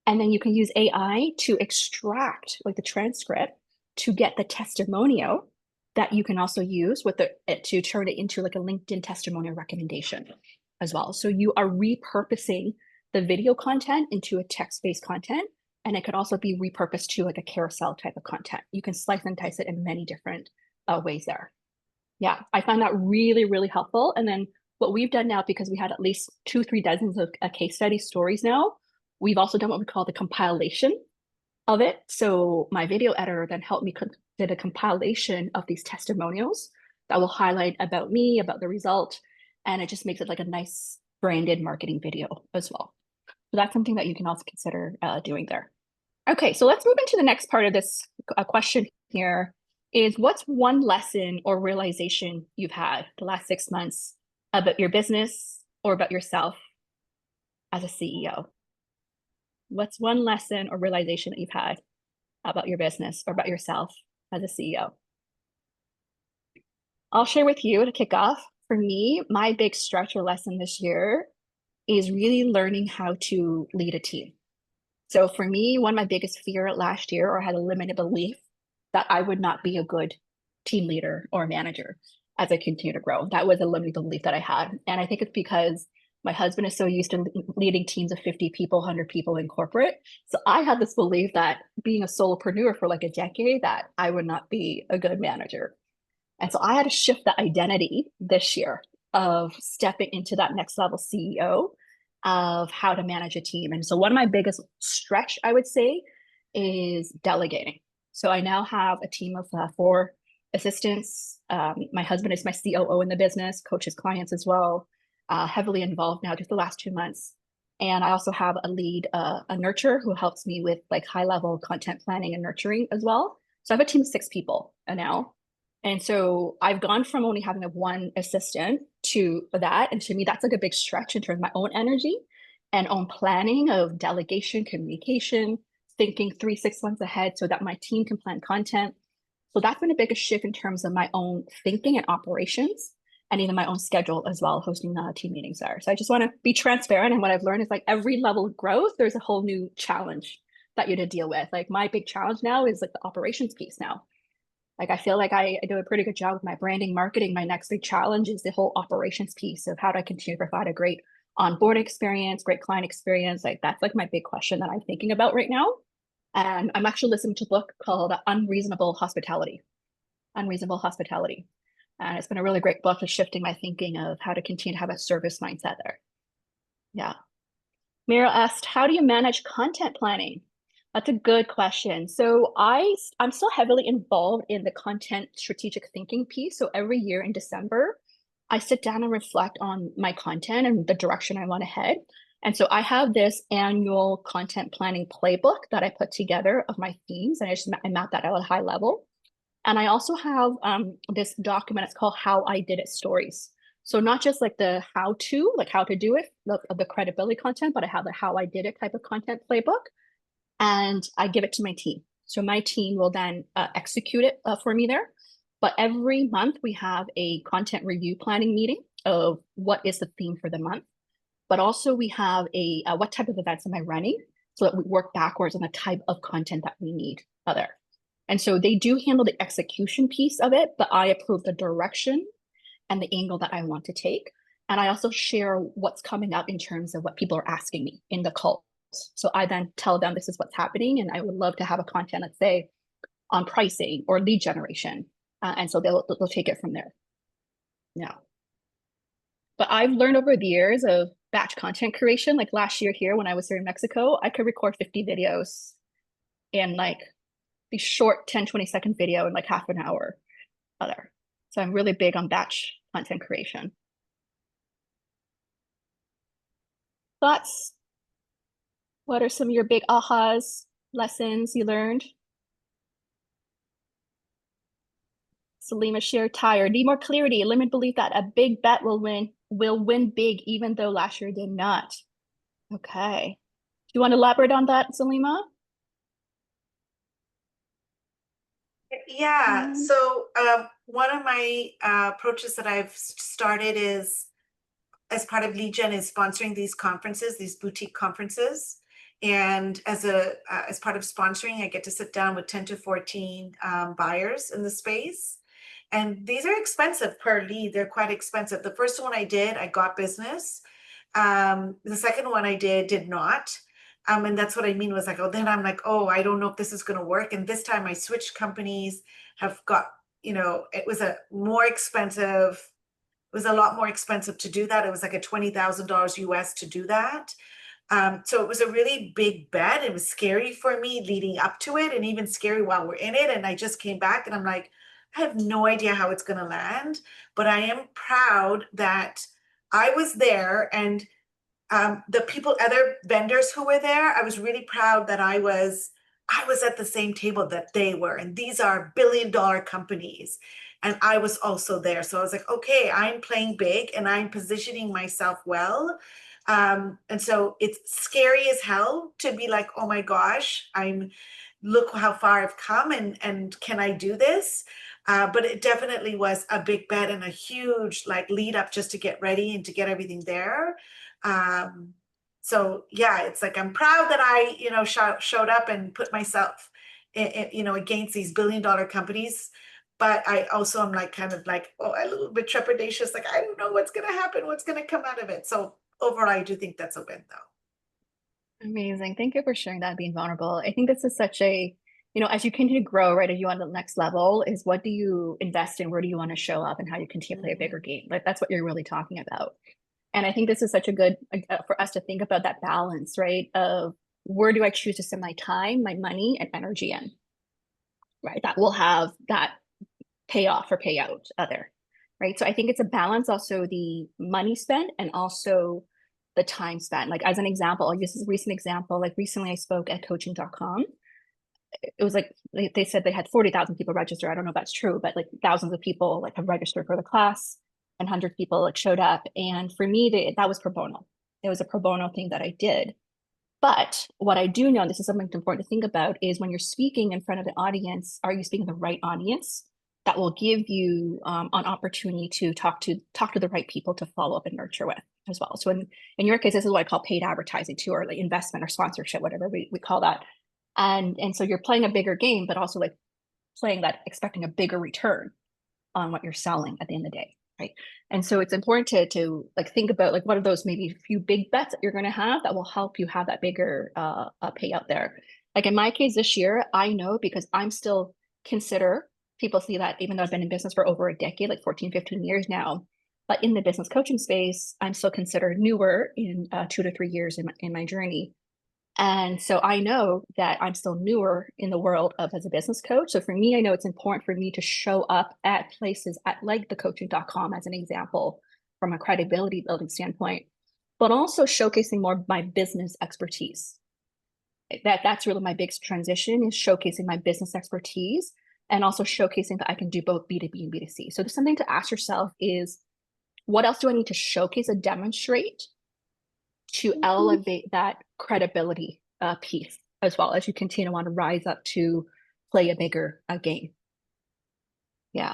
And then you can use AI to extract like the transcript to get the testimonial that you can also use with to turn it into like a LinkedIn testimonial recommendation as well. So you are repurposing the video content into a text-based content, and it could also be repurposed to like a carousel type of content. You can slice and dice it in many different ways there. Yeah, I find that really, really helpful. And then what we've done now, because we had at least 2-3 dozens of case study stories now, we've also done what we call the compilation of it. So my video editor then helped me did a compilation of these testimonials that will highlight about me, about the result, and it just makes it like a nice branded marketing video as well. So that's something that you can also consider doing there. Okay, so let's move into the next part of this question here is what's one lesson or realization you've had the last 6 months about your business or about yourself as a CEO? What's one lesson or realization that you've had about your business or about yourself as a CEO? I'll share with you to kick off. For me, my big stretch or lesson this year is really learning how to lead a team. So for me, one of my biggest fear last year, or I had a limited belief that I would not be a good team leader or manager as I continue to grow. That was a limited belief that I had. And I think it's because my husband is so used to leading teams of 50 people, 100 people in corporate. So I had this belief that being a solopreneur for like a decade, that I would not be a good manager. And so I had to shift the identity this year of stepping into that next level CEO of how to manage a team. And so one of my biggest stretch, I would say, is delegating. So I now have a team of 4 assistants. My husband is my COO in the business, coaches clients as well, heavily involved now just the last 2 months. And I also have a lead, a nurturer who helps me with like high level content planning and nurturing as well. So I have a team of 6 people now. And so I've gone from only having 1 assistant to that. And to me, that's like a big stretch in terms of my own energy and own planning of delegation, communication, thinking 3-6 months ahead so that my team can plan content. So that's been a biggest shift in terms of my own thinking and operations. and even my own schedule as well, hosting team meetings there. So I just want to be transparent. And what I've learned is like every level of growth, there's a whole new challenge that you have to deal with. Like my big challenge now is like the operations piece now. Like I feel like I do a pretty good job with my branding, marketing. My next big challenge is the whole operations piece of how do I continue to provide a great onboard experience, great client experience. Like that's like my big question that I'm thinking about right now. And I'm actually listening to a book called Unreasonable Hospitality. Unreasonable Hospitality. And it's been a really great book for shifting my thinking of how to continue to have a service mindset there. Yeah. Mira asked, how do you manage content planning? That's a good question. So I'm still heavily involved in the content strategic thinking piece. So every year in December, I sit down and reflect on my content and the direction I want to head. And so I have this annual content planning playbook that I put together of my themes, and I map that out at a high level. And I also have this document, it's called How I Did It Stories. So not just like the how to, like how to do it, the credibility content, but I have the how I did it type of content playbook. And I give it to my team. So my team will then execute it for me there. But every month we have a content review planning meeting of what is the theme for the month. But also we have a what type of events am I running, so that we work backwards on the type of content that we need there. And so they do handle the execution piece of it, but I approve the direction and the angle that I want to take. And I also share what's coming up in terms of what people are asking me in the calls. So I then tell them this is what's happening, and I would love to have a content, let's say, on pricing or lead generation. And so they'll take it from there. Yeah. But I've learned over the years of batch content creation. Like last year here, when I was here in Mexico, I could record 50 videos in like the short 10, 20-second video in like half an hour other. So I'm really big on batch content creation. Thoughts? What are some of your big ahas, lessons you learned? Salima shared tired. Need more clarity. Limit belief that a big bet will win big, even though last year did not. Okay. Do you want to elaborate on that, Salima? Yeah, so one of my approaches that I've started is, as part of lead gen, is sponsoring these conferences, these boutique conferences. And as part of sponsoring, I get to sit down with 10 to 14 buyers in the space. And these are expensive per lead. They're quite expensive. The first one I did, I got business. The second one I did not. And that's what I mean was like, oh, then I'm like, oh, I don't know if this is going to work. And this time I switched companies, have got, it was a more expensive, it was a lot more expensive to do that. It was like a $20,000 US to do that. So it was a really big bet. It was scary for me leading up to it, and even scary while we're in it. And I just came back and I'm like, I have no idea how it's going to land, but I am proud that I was there, and the people, other vendors who were there, I was really proud that I was at the same table that they were. And these are billion-dollar companies. And I was also there. So I was like, okay, I'm playing big and I'm positioning myself well. And so it's scary as hell to be like, oh my gosh, look how far I've come, and can I do this? But it definitely was a big bet and a huge like lead up just to get ready and to get everything there. So yeah, it's like, I'm proud that I, showed up and put myself, against these billion-dollar companies. But I also am like, kind of like, oh, a little bit trepidatious. Like, I don't know what's going to happen, what's going to come out of it. So overall, I do think that's a win though. Amazing. Thank you for sharing that, being vulnerable. I think this is such a, as you continue to grow, right, as you want the next level, is what do you invest in? Where do you want to show up, and how you continue to play a bigger game? Like, that's what you're really talking about. And I think this is such a good, for us to think about that balance, right? Of where do I choose to spend my time, my money, and energy in, right? That will have that payoff or payout other, right? So I think it's a balance, also the money spent and also the time spent. Like, as an example, I'll use this recent example. Like, recently I spoke at coaching.com. It was like, they said they had 40,000 people register. I don't know if that's true, but like thousands of people like have registered for the class, and 100 people like showed up. And for me, that was pro bono. It was a pro bono thing that I did. But what I do know, and this is something important to think about, is when you're speaking in front of the audience, are you speaking to the right audience? that will give you an opportunity to talk to the right people to follow up and nurture with as well. So in your case, this is what I call paid advertising too, or like investment or sponsorship, whatever we call that. And so you're playing a bigger game, but also like playing that, expecting a bigger return on what you're selling at the end of the day, right? And so it's important to like think about like what are those maybe a few big bets that you're going to have that will help you have that bigger payout there. Like in my case this year, I know because I'm still consider, people see that even though I've been in business for over a decade, like 14, 15 years now, but in the business coaching space, I'm still considered newer in 2 to 3 years in my journey. And so I know that I'm still newer in the world of as a business coach. So for me, I know it's important for me to show up at places at like thecoaching.com as an example from a credibility building standpoint, but also showcasing more of my business expertise. That's really my biggest transition, is showcasing my business expertise and also showcasing that I can do both B2B and B2C. So there's something to ask yourself is, what else do I need to showcase and demonstrate to elevate that credibility piece, as well as you continue to want to rise up to play a bigger game. Yeah.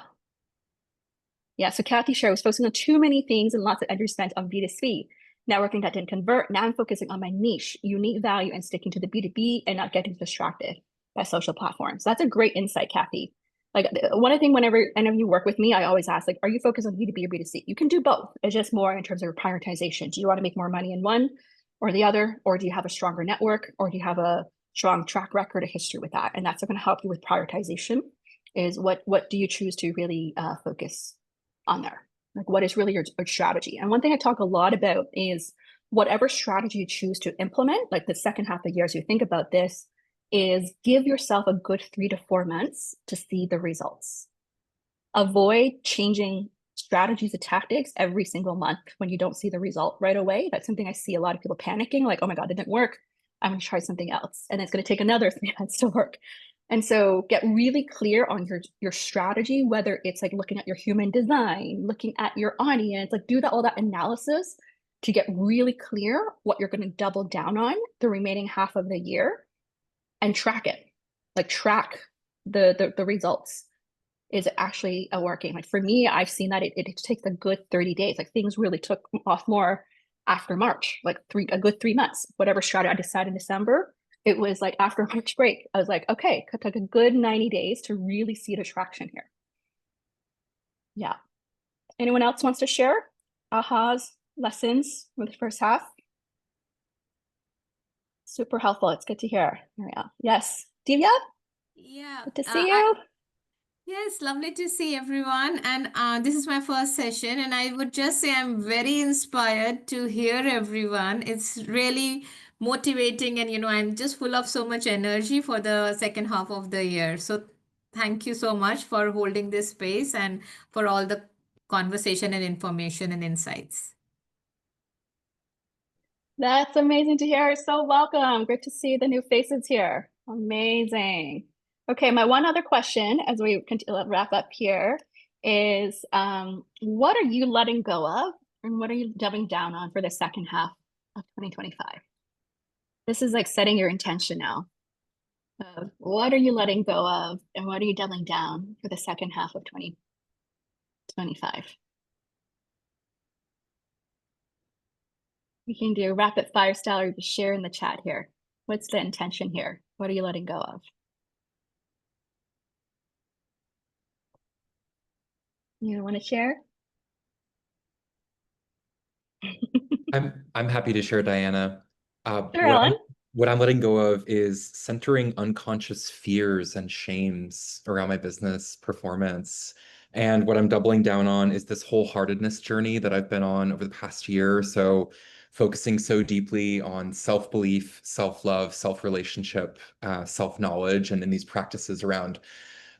So Kathy shared, I was focusing on too many things and lots of energy spent on B2C. Networking that didn't convert. Now I'm focusing on my niche, unique value, and sticking to the B2B and not getting distracted by social platforms. So that's a great insight, Kathy. Like one of the things, whenever any of you work with me, I always ask, like, are you focused on B2B or B2C? You can do both. It's just more in terms of prioritization. Do you want to make more money in one or the other? Or do you have a stronger network? Or do you have a strong track record or history with that? And that's going to help you with prioritization, is what do you choose to really focus on there? Like, what is really your strategy? And one thing I talk a lot about is whatever strategy you choose to implement, like the second half of the year, as you think about this, is give yourself a good 3 to 4 months to see the results. Avoid changing strategies and tactics every single month when you don't see the result right away. That's something I see a lot of people panicking, like, oh my God, it didn't work. I'm going to try something else. And it's going to take another 3 months to work. And so get really clear on your strategy, whether it's like looking at your human design, looking at your audience, like do all that analysis to get really clear what you're going to double down on the remaining half of the year, and track it. Like track the results. Is it actually working? Like for me, I've seen that it takes a good 30 days. Like things really took off more after March, like a good 3 months. Whatever strategy I decided in December, it was like after March break, I was like, okay, it took a good 90 days to really see the traction here. Yeah. Anyone else wants to share ahas, lessons with the first half? Super helpful. It's good to hear. Maria. Yes. Divya? Yeah. Good to see you. Yes, lovely to see everyone. And this is my first session, and I would just say I'm very inspired to hear everyone. It's really motivating, and I'm just full of so much energy for the second half of the year. So thank you so much for holding this space and for all the conversation and information and insights. That's amazing to hear. So welcome. Great to see the new faces here. Amazing. Okay, my one other question as we continue to wrap up here is, what are you letting go of and what are you doubling down on for the second half of 2025? This is like setting your intention now. What are you letting go of and what are you doubling down for the second half of 2025? You can do rapid fire style or just share in the chat here. What's the intention here? What are you letting go of? You want to share? I'm happy to share, Diana. Sure, Ellen. What I'm letting go of is centering unconscious fears and shames around my business performance. And what I'm doubling down on is this wholeheartedness journey that I've been on over the past year. So focusing so deeply on self-belief, self-love, self-relationship, self-knowledge, and in these practices around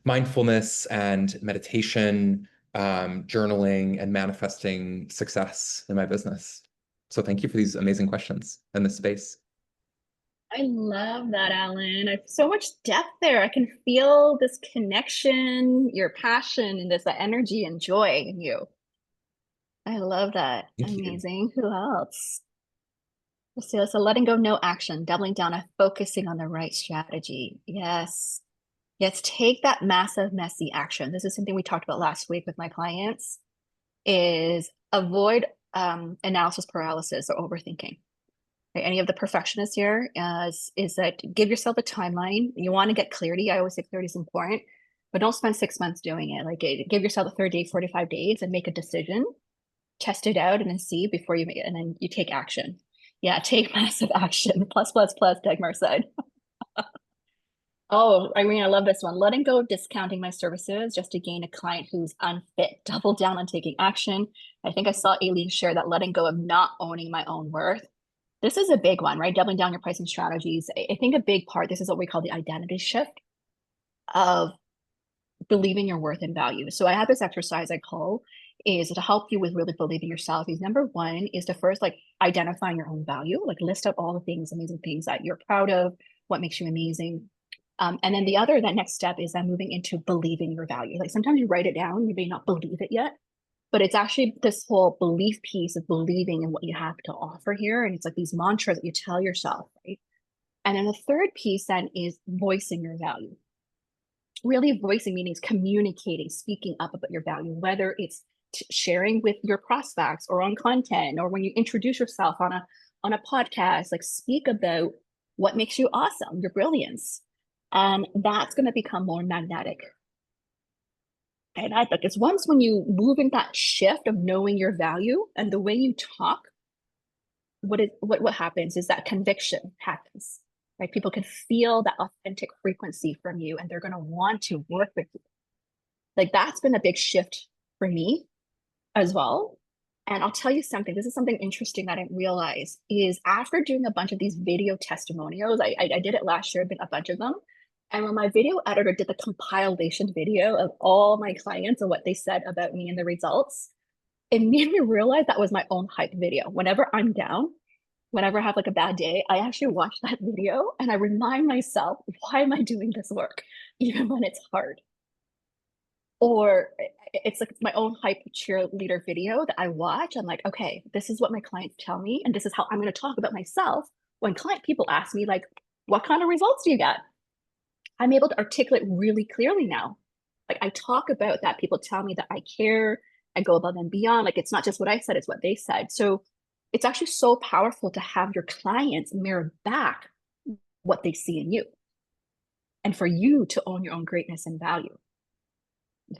mindfulness and meditation, journaling, and manifesting success in my business. So thank you for these amazing questions and this space. I love that, Alan. I have so much depth there. I can feel this connection, your passion, and this energy and joy in you. I love that. Thank you. Amazing. Who else? So letting go, no action, doubling down on focusing on the right strategy. Yes. Yes, take that massive, messy action. This is something we talked about last week with my clients, is avoid analysis paralysis or overthinking. Okay, any of the perfectionists here is that give yourself a timeline. You want to get clarity. I always say clarity is important, but don't spend 6 months doing it. Like give yourself a 30 day, 45 days and make a decision, test it out and then see before you make it, and then you take action. Yeah, take massive action. Plus, plus, plus, Dagmar said. Oh, Irene, I love this one. Letting go of discounting my services just to gain a client who's unfit. Double down on taking action. I think I saw Aileen share that letting go of not owning my own worth. This is a big one, right? Doubling down your pricing strategies. I think a big part, this is what we call the identity shift of believing your worth and value. So I have this exercise I call is to help you with really believing yourself. Is number one is to first like identifying your own value, like list out all the things, amazing things that you're proud of, what makes you amazing. And then that next step is then moving into believing your value. Like sometimes you write it down, you may not believe it yet, but it's actually this whole belief piece of believing in what you have to offer here. And it's like these mantras that you tell yourself, right? And then the third piece then is voicing your value. Really voicing means communicating, speaking up about your value, whether it's sharing with your prospects or on content, or when you introduce yourself on a podcast, like speak about what makes you awesome, your brilliance. And that's going to become more magnetic. And I think it's once when you move in that shift of knowing your value and the way you talk, what happens is that conviction happens, right? People can feel that authentic frequency from you and they're going to want to work with you. Like that's been a big shift for me as well. And I'll tell you something, this is something interesting that I didn't realize is after doing a bunch of these video testimonials, I did it last year, a bunch of them. And when my video editor did the compilation video of all my clients and what they said about me and the results, it made me realize that was my own hype video. Whenever I'm down, whenever I have like a bad day, I actually watch that video and I remind myself, why am I doing this work? Even when it's hard. Or it's like my own hype cheerleader video that I watch. I'm like, okay, this is what my clients tell me. And this is how I'm going to talk about myself. When people ask me like, what kind of results do you get? I'm able to articulate really clearly now. Like I talk about that. People tell me that I care. I go above and beyond. Like it's not just what I said, it's what they said. So it's actually so powerful to have your clients mirror back what they see in you. And for you to own your own greatness and value.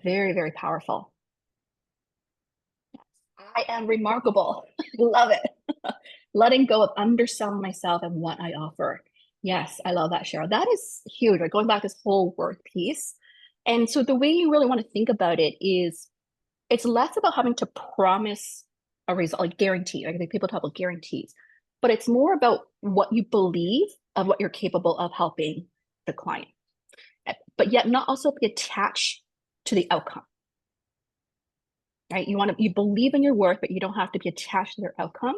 Very, very powerful. I am remarkable. Love it. Letting go of underselling myself and what I offer. Yes, I love that, Cheryl. That is huge, right? Going back this whole work piece. And so the way you really want to think about it is it's less about having to promise a result, like guarantee. Like I think people talk about guarantees, but it's more about what you believe of what you're capable of helping the client, but yet not also be attached to the outcome. Right? You believe in your work, but you don't have to be attached to their outcome.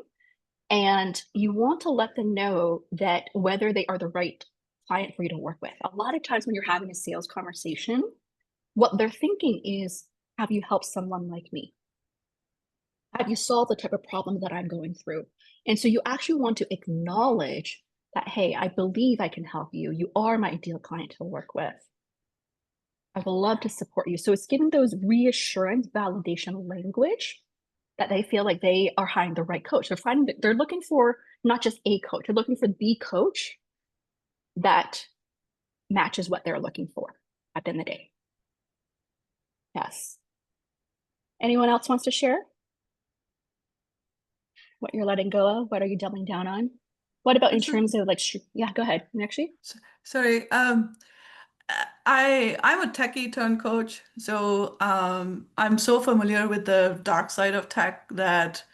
And you want to let them know that whether they are the right client for you to work with. A lot of times when you're having a sales conversation, what they're thinking is, have you helped someone like me? Have you solved the type of problem that I'm going through? And so you actually want to acknowledge that, hey, I believe I can help you. You are my ideal client to work with. I would love to support you. So it's giving those reassurance, validation language that they feel like they are hiring the right coach. They're looking for not just a coach, they're looking for the coach that matches what they're looking for at the end of the day. Yes. Anyone else wants to share? What you're letting go of? What are you doubling down on? What about in terms of like, yeah, go ahead, Meenakshi. Sorry, I'm a techie turned coach, so I'm so familiar with the dark side of tech that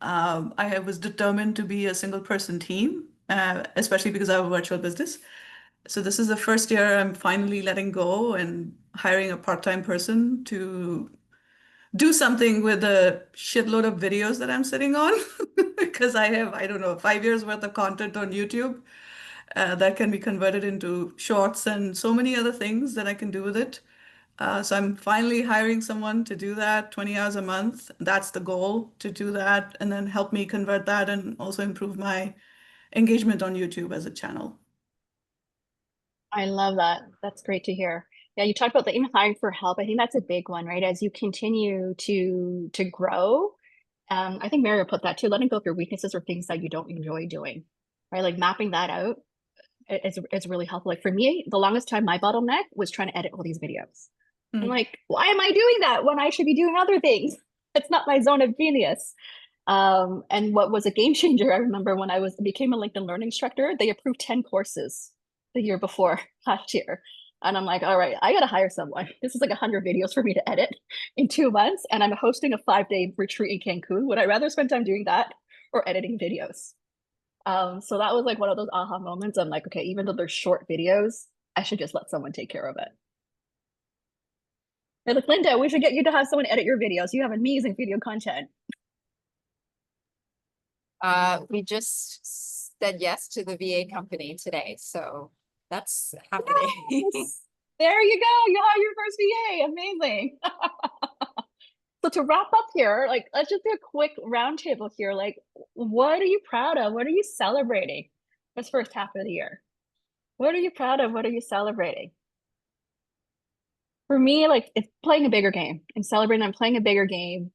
I was determined to be a single person team, especially because I have a virtual business. So this is the first year I'm finally letting go and hiring a part-time person to do something with the shitload of videos that I'm sitting on because I have, I don't know, 5 years worth of content on YouTube that can be converted into shorts and so many other things that I can do with it. So I'm finally hiring someone to do that, 20 hours a month. That's the goal, to do that and then help me convert that and also improve my engagement on YouTube as a channel. I love that. That's great to hear. Yeah, you talked about the even hiring for help. I think that's a big one, right? As you continue to grow, I think Mario put that too. Letting go of your weaknesses or things that you don't enjoy doing, right? Like mapping that out is really helpful. Like for me, the longest time my bottleneck was trying to edit all these videos. I'm like, why am I doing that when I should be doing other things? It's not my zone of genius. And what was a game changer, I remember when I became a LinkedIn Learning instructor, they approved 10 courses the year before last year. And I'm like, all right, I got to hire someone. This is like 100 videos for me to edit in 2 months. And I'm hosting a 5-day retreat in Cancun. Would I rather spend time doing that or editing videos? So that was like one of those aha moments. I'm like, okay, even though they're short videos, I should just let someone take care of it. They're like, Linda, we should get you to have someone edit your videos. You have amazing video content. We just said yes to the VA company today, so that's happening. Yes. There you go. You have your first VA. Amazing. So to wrap up here, like let's just do a quick roundtable here. Like, what are you proud of? What are you celebrating this first half of the year? What are you proud of? What are you celebrating? For me, like it's playing a bigger game and celebrating. I'm playing a bigger game.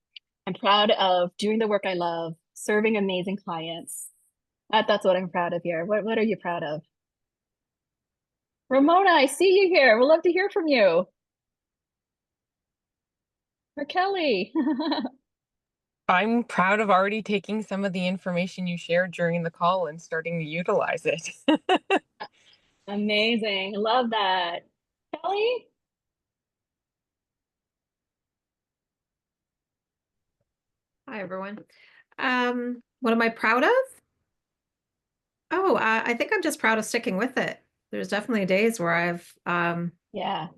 I'm proud of doing the work I love, serving amazing clients. That's what I'm proud of here. What are you proud of? Ramona, I see you here. We'd love to hear from you. Or Kelly. I'm proud of already taking some of the information you shared during the call and starting to utilize it. Amazing. Love that. Kelly? Hi, everyone. What am I proud of? Oh, I think I'm just proud of sticking with it. There's definitely days where I've Yeah.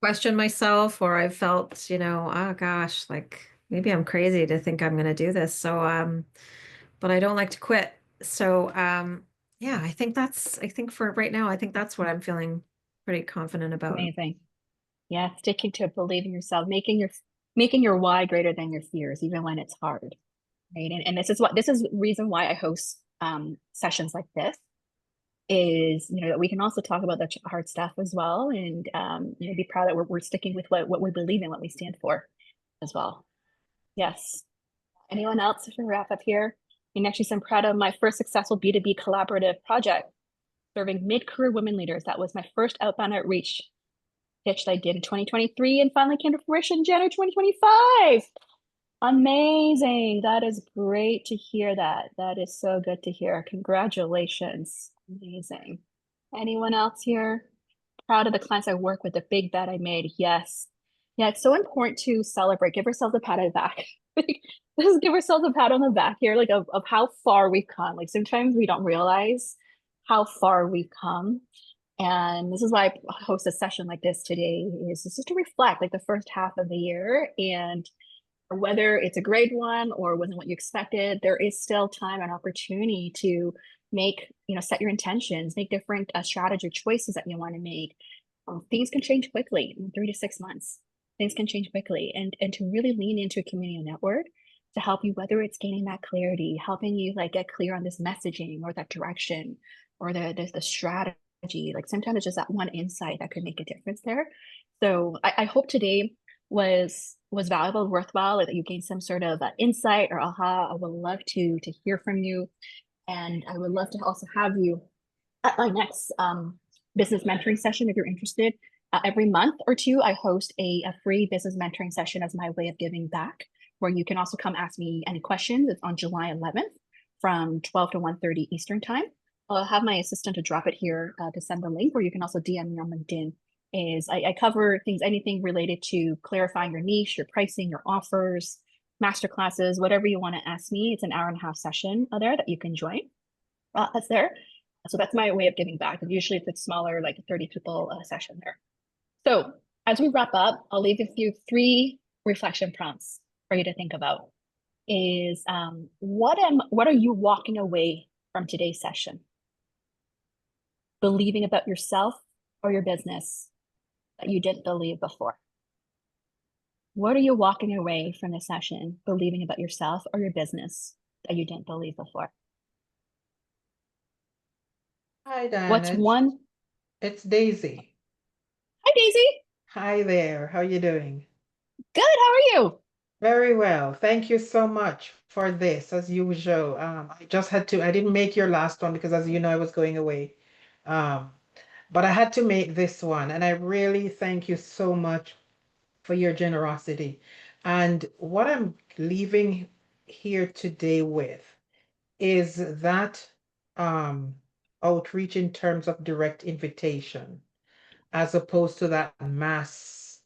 questioned myself, or I've felt, oh gosh, like maybe I'm crazy to think I'm going to do this. So, but I don't like to quit. So, yeah, I think for right now, I think that's what I'm feeling pretty confident about. Amazing. Yeah, sticking to it, believing yourself, making your why greater than your fears, even when it's hard. Right. And this is reason why I host sessions like this is, that we can also talk about the hard stuff as well. And be proud that we're sticking with what we believe in, what we stand for as well. Yes. Anyone else to wrap up here? And actually, I'm proud of my first successful B2B collaborative project serving mid-career women leaders. That was my first outbound outreach pitch that I did in 2023 and finally came to fruition in January 2025. Amazing. That is great to hear that. That is so good to hear. Congratulations. Amazing. Anyone else here? Proud of the clients I work with, the big bet I made. Yes. Yeah, it's so important to celebrate. Give ourselves a pat on the back. Just give ourselves a pat on the back here, like of how far we've come. Like sometimes we don't realize how far we've come. And this is why I host a session like this today, is just to reflect like the first half of the year, and whether it's a great one or wasn't what you expected, there is still time and opportunity to make, set your intentions, make different strategy choices that you want to make. Things can change quickly in 3 to 6 months. Things can change quickly, and to really lean into a community network to help you, whether it's gaining that clarity, helping you like get clear on this messaging or that direction or the strategy. Like sometimes it's just that one insight that could make a difference there. So I hope today was valuable, worthwhile, or that you gained some sort of insight or aha. I would love to hear from you, and I would love to also have you at my next business mentoring session if you're interested. Every month or two, I host a free business mentoring session as my way of giving back, where you can also come ask me any questions. It's on July 11th from 12 to 1:30 Eastern time. I'll have my assistant to drop it here to send the link, or you can also DM me on LinkedIn. I cover anything related to clarifying your niche, your pricing, your offers, masterclasses, whatever you want to ask me. It's an hour-and-a-half session there that you can join. That's there. So that's my way of giving back. And usually it's a smaller, like 30 people session there. So as we wrap up, I'll leave with you 3 reflection prompts for you to think about. Is what are you walking away from today's session? Believing about yourself or your business that you didn't believe before? What are you walking away from this session believing about yourself or your business that you didn't believe before? Hi, Diana. What's one? It's Daisy. Hi, Daisy. Hi there. How you doing? Good. How are you? Very well. Thank you so much for this, as usual. I didn't make your last one because, as you know, I was going away. Um, but I had to make this one, and I really thank you so much for your generosity. And what I'm leaving here today with is that um, outreach in terms of direct invitation, as opposed to that mass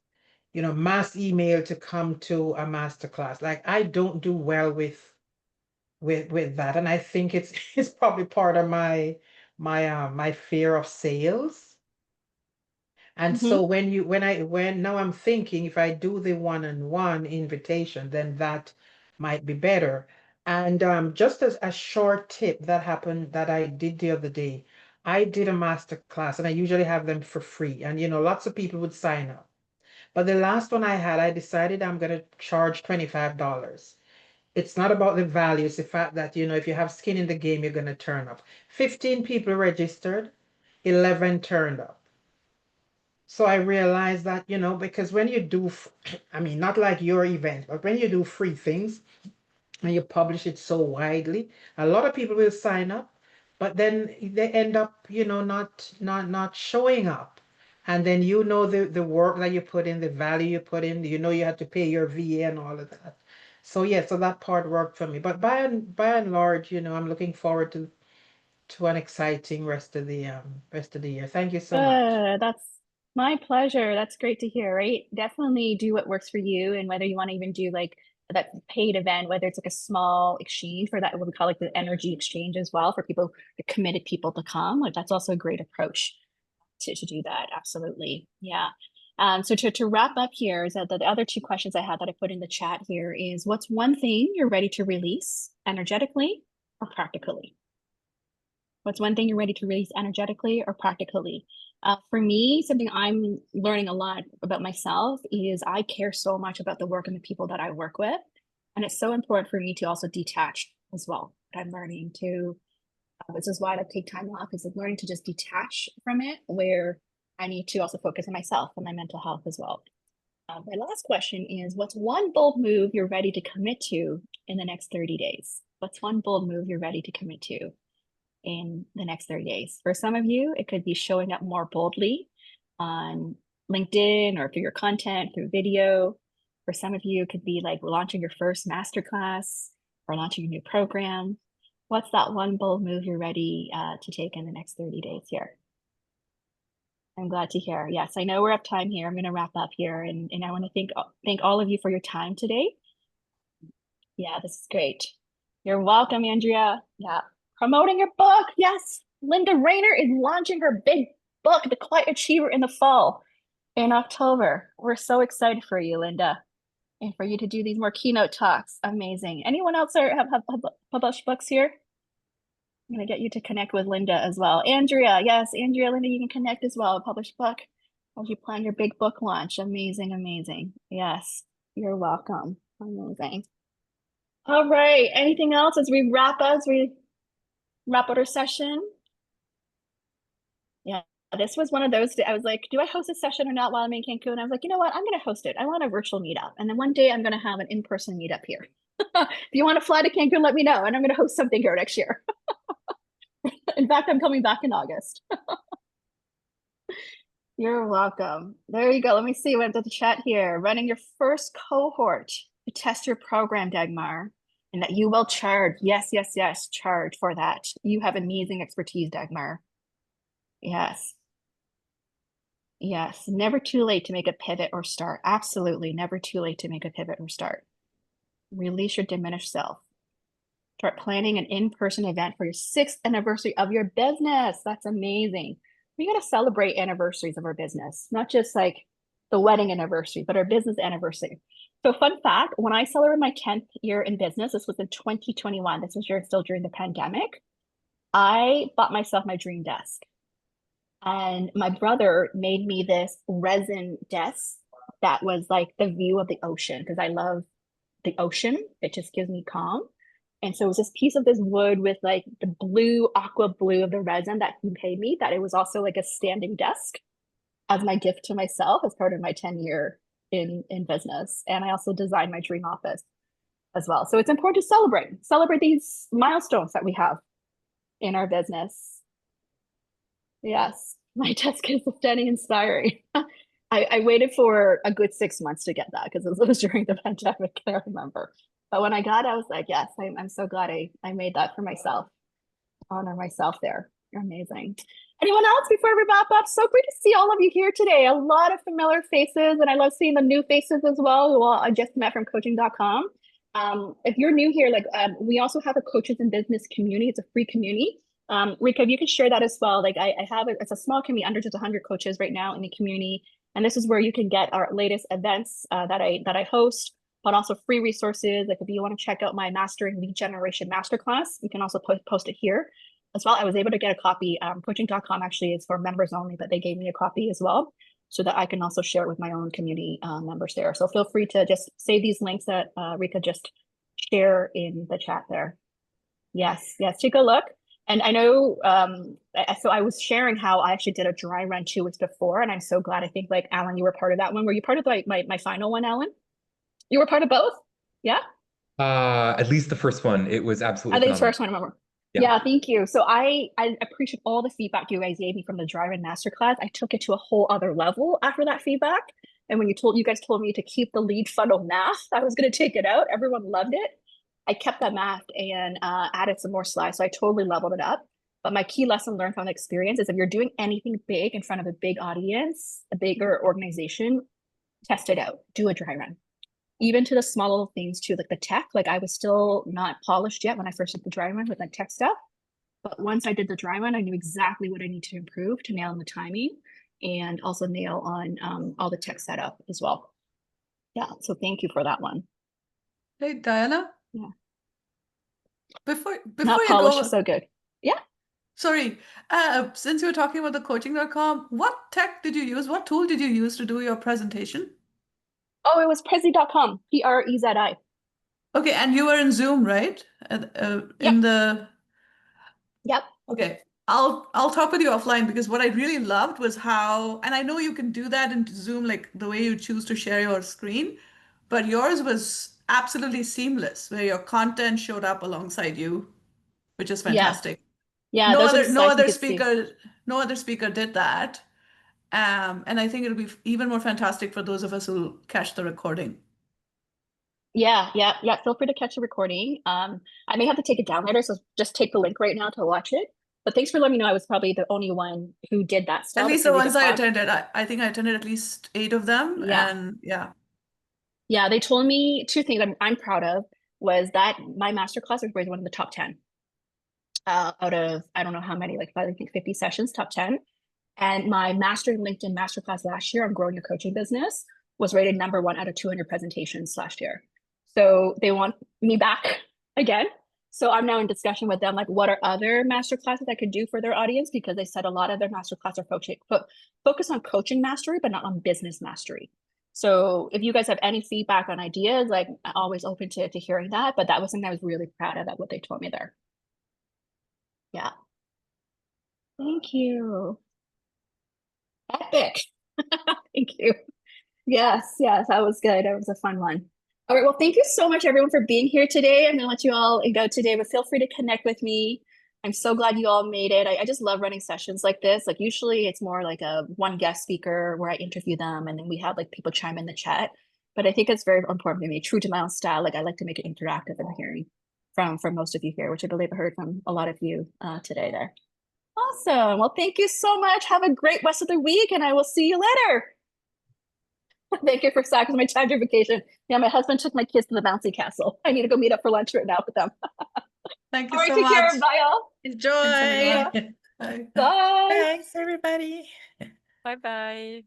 email to come to a masterclass. Like I don't do well with that, and I think it's it's probably part of my fear of sales. And so Mm-hmm. when now I'm thinking if I do the one-on-one invitation, then that might be better. And just as a short tip that happened that I did the other day, I did a master class and I usually have them for free. And lots of people would sign up. But the last one I had, I decided I'm going to charge $25. It's not about the value, it's the fact that, if you have skin in the game, you're going to turn up. 15 people registered, 11 turned up. So I realized that, because when you do, I mean, not like your event, but when you do free things and you publish it so widely, a lot of people will sign up, but then they end up, not showing up. And then the work that you put in, the value you put in, you have to pay your VA and all of that. So yeah, so that part worked for me. But by and large, I'm looking forward to an exciting rest of the year. Thank you so much. That's my pleasure. That's great to hear, right? Definitely do what works for you, and whether you want to even do like that paid event, whether it's like a small exchange for that, what we call like the energy exchange as well for people, the committed people to come. Like that's also a great approach to do that. Absolutely. Yeah. So to wrap up here is that the other two questions I had that I put in the chat here is what's one thing you're ready to release energetically or practically? What's one thing you're ready to release energetically or practically? For me, something I'm learning a lot about myself is I care so much about the work and the people that I work with. And it's so important for me to also detach as well. I'm learning to, this is why I take time off, is like learning to just detach from it, where I need to also focus on myself and my mental health as well. My last question is, what's one bold move you're ready to commit to in the next 30 days? What's one bold move you're ready to commit to in the next 30 days? For some of you, it could be showing up more boldly on LinkedIn or through your content, through video. For some of you, it could be like launching your first masterclass or launching a new program. What's that one bold move you're ready to take in the next 30 days here? I'm glad to hear. Yes, I know we're up time here. I'm going to wrap up here, and I want to thank all of you for your time today. Yeah, this is great. You're welcome, Andrea. Yeah. Promoting your book. Yes. Linda Rayner is launching her big book, The Quiet Achiever, in the fall, in October. We're so excited for you, Linda, and for you to do these more keynote talks. Amazing. Anyone else have published books here? I'm going to get you to connect with Linda as well. Andrea, yes, Andrea, Linda, you can connect as well. Publish book as you plan your big book launch. Amazing, amazing. Yes, you're welcome. Amazing. All right. Anything else as we wrap up our session? Yeah, this was one of those. I was like, do I host a session or not while I'm in Cancun? I was like, you know what? I'm going to host it. I want a virtual meetup. And then one day I'm going to have an in-person meetup here. If you want to fly to Cancun, let me know. And I'm going to host something here next year. In fact, I'm coming back in August. You're welcome. There you go. Let me see what's at the chat here. Running your first cohort to test your program, Dagmar, and that you will charge. Yes, yes, yes, charge for that. You have amazing expertise, Dagmar. Yes. Yes, never too late to make a pivot or start. Absolutely, never too late to make a pivot or start. Release your diminished self. Start planning an in-person event for your 6th anniversary of your business. That's amazing. We got to celebrate anniversaries of our business, not just like the wedding anniversary, but our business anniversary. So fun fact, when I celebrated my 10th year in business, this was in 2021, this was still during the pandemic, I bought myself my dream desk. And my brother made me this resin desk that was like the view of the ocean, because I love the ocean. It just gives me calm. And so it was this piece of this wood with like the blue, aqua blue of the resin that he paid me, that it was also like a standing desk as my gift to myself as part of my 10-year in business. And I also designed my dream office as well. So it's important to celebrate these milestones that we have in our business. Yes, my desk is standing inspiring. I waited for a good 6 months to get that because it was during the pandemic, I remember. But when I got it, I was like, yes, I'm so glad I made that for myself. Honor myself there. You're amazing. Anyone else before we wrap up? So great to see all of you here today. A lot of familiar faces, and I love seeing the new faces as well, who I just met from coaching.com. If you're new here, we also have a coaches in business community. It's a free community. Rika, if you can share that as well. Like I have it's a small community, under just 100 coaches right now in the community. And this is where you can get our latest events that I host, but also free resources. Like if you want to check out my Mastering Lead Generation Masterclass, you can also post it here as well. I was able to get a copy. Coaching.com actually is for members only, but they gave me a copy as well so that I can also share it with my own community members there. So feel free to just save these links that Rika just share in the chat there. Yes, take a look. And I know, so I was sharing how I actually did a dry run 2 weeks before, and I'm so glad. I think like Alan, you were part of that one. Were you part of my final one, Alan? You were part of both? Yeah? At least the first one. It was absolutely At least phenomenal. first one, I remember. Yeah. Yeah, thank you. So I appreciate all the feedback you guys gave me from the dry run masterclass. I took it to a whole other level after that feedback. And when you guys told me to keep the lead funnel math, I was going to take it out. Everyone loved it. I kept that math and added some more slides. So I totally leveled it up. But my key lesson learned from the experience is if you're doing anything big in front of a big audience, a bigger organization, test it out. Do a dry run. Even to the small little things too, like the tech. Like I was still not polished yet when I first did the dry run with like tech stuff. But once I did the dry run, I knew exactly what I need to improve to nail on the timing and also nail on all the tech setup as well. Yeah, so thank you for that one. Hey, Diana? Yeah. Before Not you polished, go, so good. Yeah. sorry, since you were talking about the coaching.com, what tech did you use? What tool did you use to do your presentation? Oh, it was Prezi.com, Prezi. Okay, and you were in Zoom, right? In the Yep. Okay. I'll talk with you offline because what I really loved was how, and I know you can do that in Zoom, like the way you choose to share your screen, but yours was absolutely seamless, where your content showed up alongside you, which is Yeah. fantastic. Yeah, No those are the other slides you could see. no other speaker did that. And I think it'll be even more fantastic for those of us who catch the recording. Yeah. Feel free to catch the recording. I may have to take it down later, so just take the link right now to watch it. But thanks for letting me know. I was probably the only one who did that At style. least the ones I attended. I think I attended at least 8 of them. Yeah. And yeah. Yeah, they told me 2 things I'm proud of was that my masterclass was rated one of the top 10 out of, I don't know how many, like I think 50 sessions, top 10. And my Mastering LinkedIn Masterclass last year on growing your coaching business was rated number 1 out of 200 presentations last year. So they want me back again. So I'm now in discussion with them, like what are other masterclasses I could do for their audience? Because they said a lot of their masterclass are focused on coaching mastery, but not on business mastery. So if you guys have any feedback on ideas, like I'm always open to hearing that. But that was something I was really proud of what they told me there. Yeah. Thank you. Epic. Thank you. Yes, that was good. It was a fun one. All right, well, thank you so much, everyone, for being here today. I'm going to let you all go today, but feel free to connect with me. I'm so glad you all made it. I just love running sessions like this. Like usually it's more like a one guest speaker where I interview them and then we have like people chime in the chat. But I think it's very important to me, true to my own style. Like I like to make it interactive and hearing from most of you here, which I believe I heard from a lot of you today there. Awesome. Well, thank you so much. Have a great rest of the week and I will see you later. Thank you for sacrificing my time during vacation. Yeah, my husband took my kids to the bouncy castle. I need to go meet up for lunch right now with them. Thank you All right, so take much. care. Bye, all. Enjoy. Bye. Bye. Thanks, everybody. Bye bye.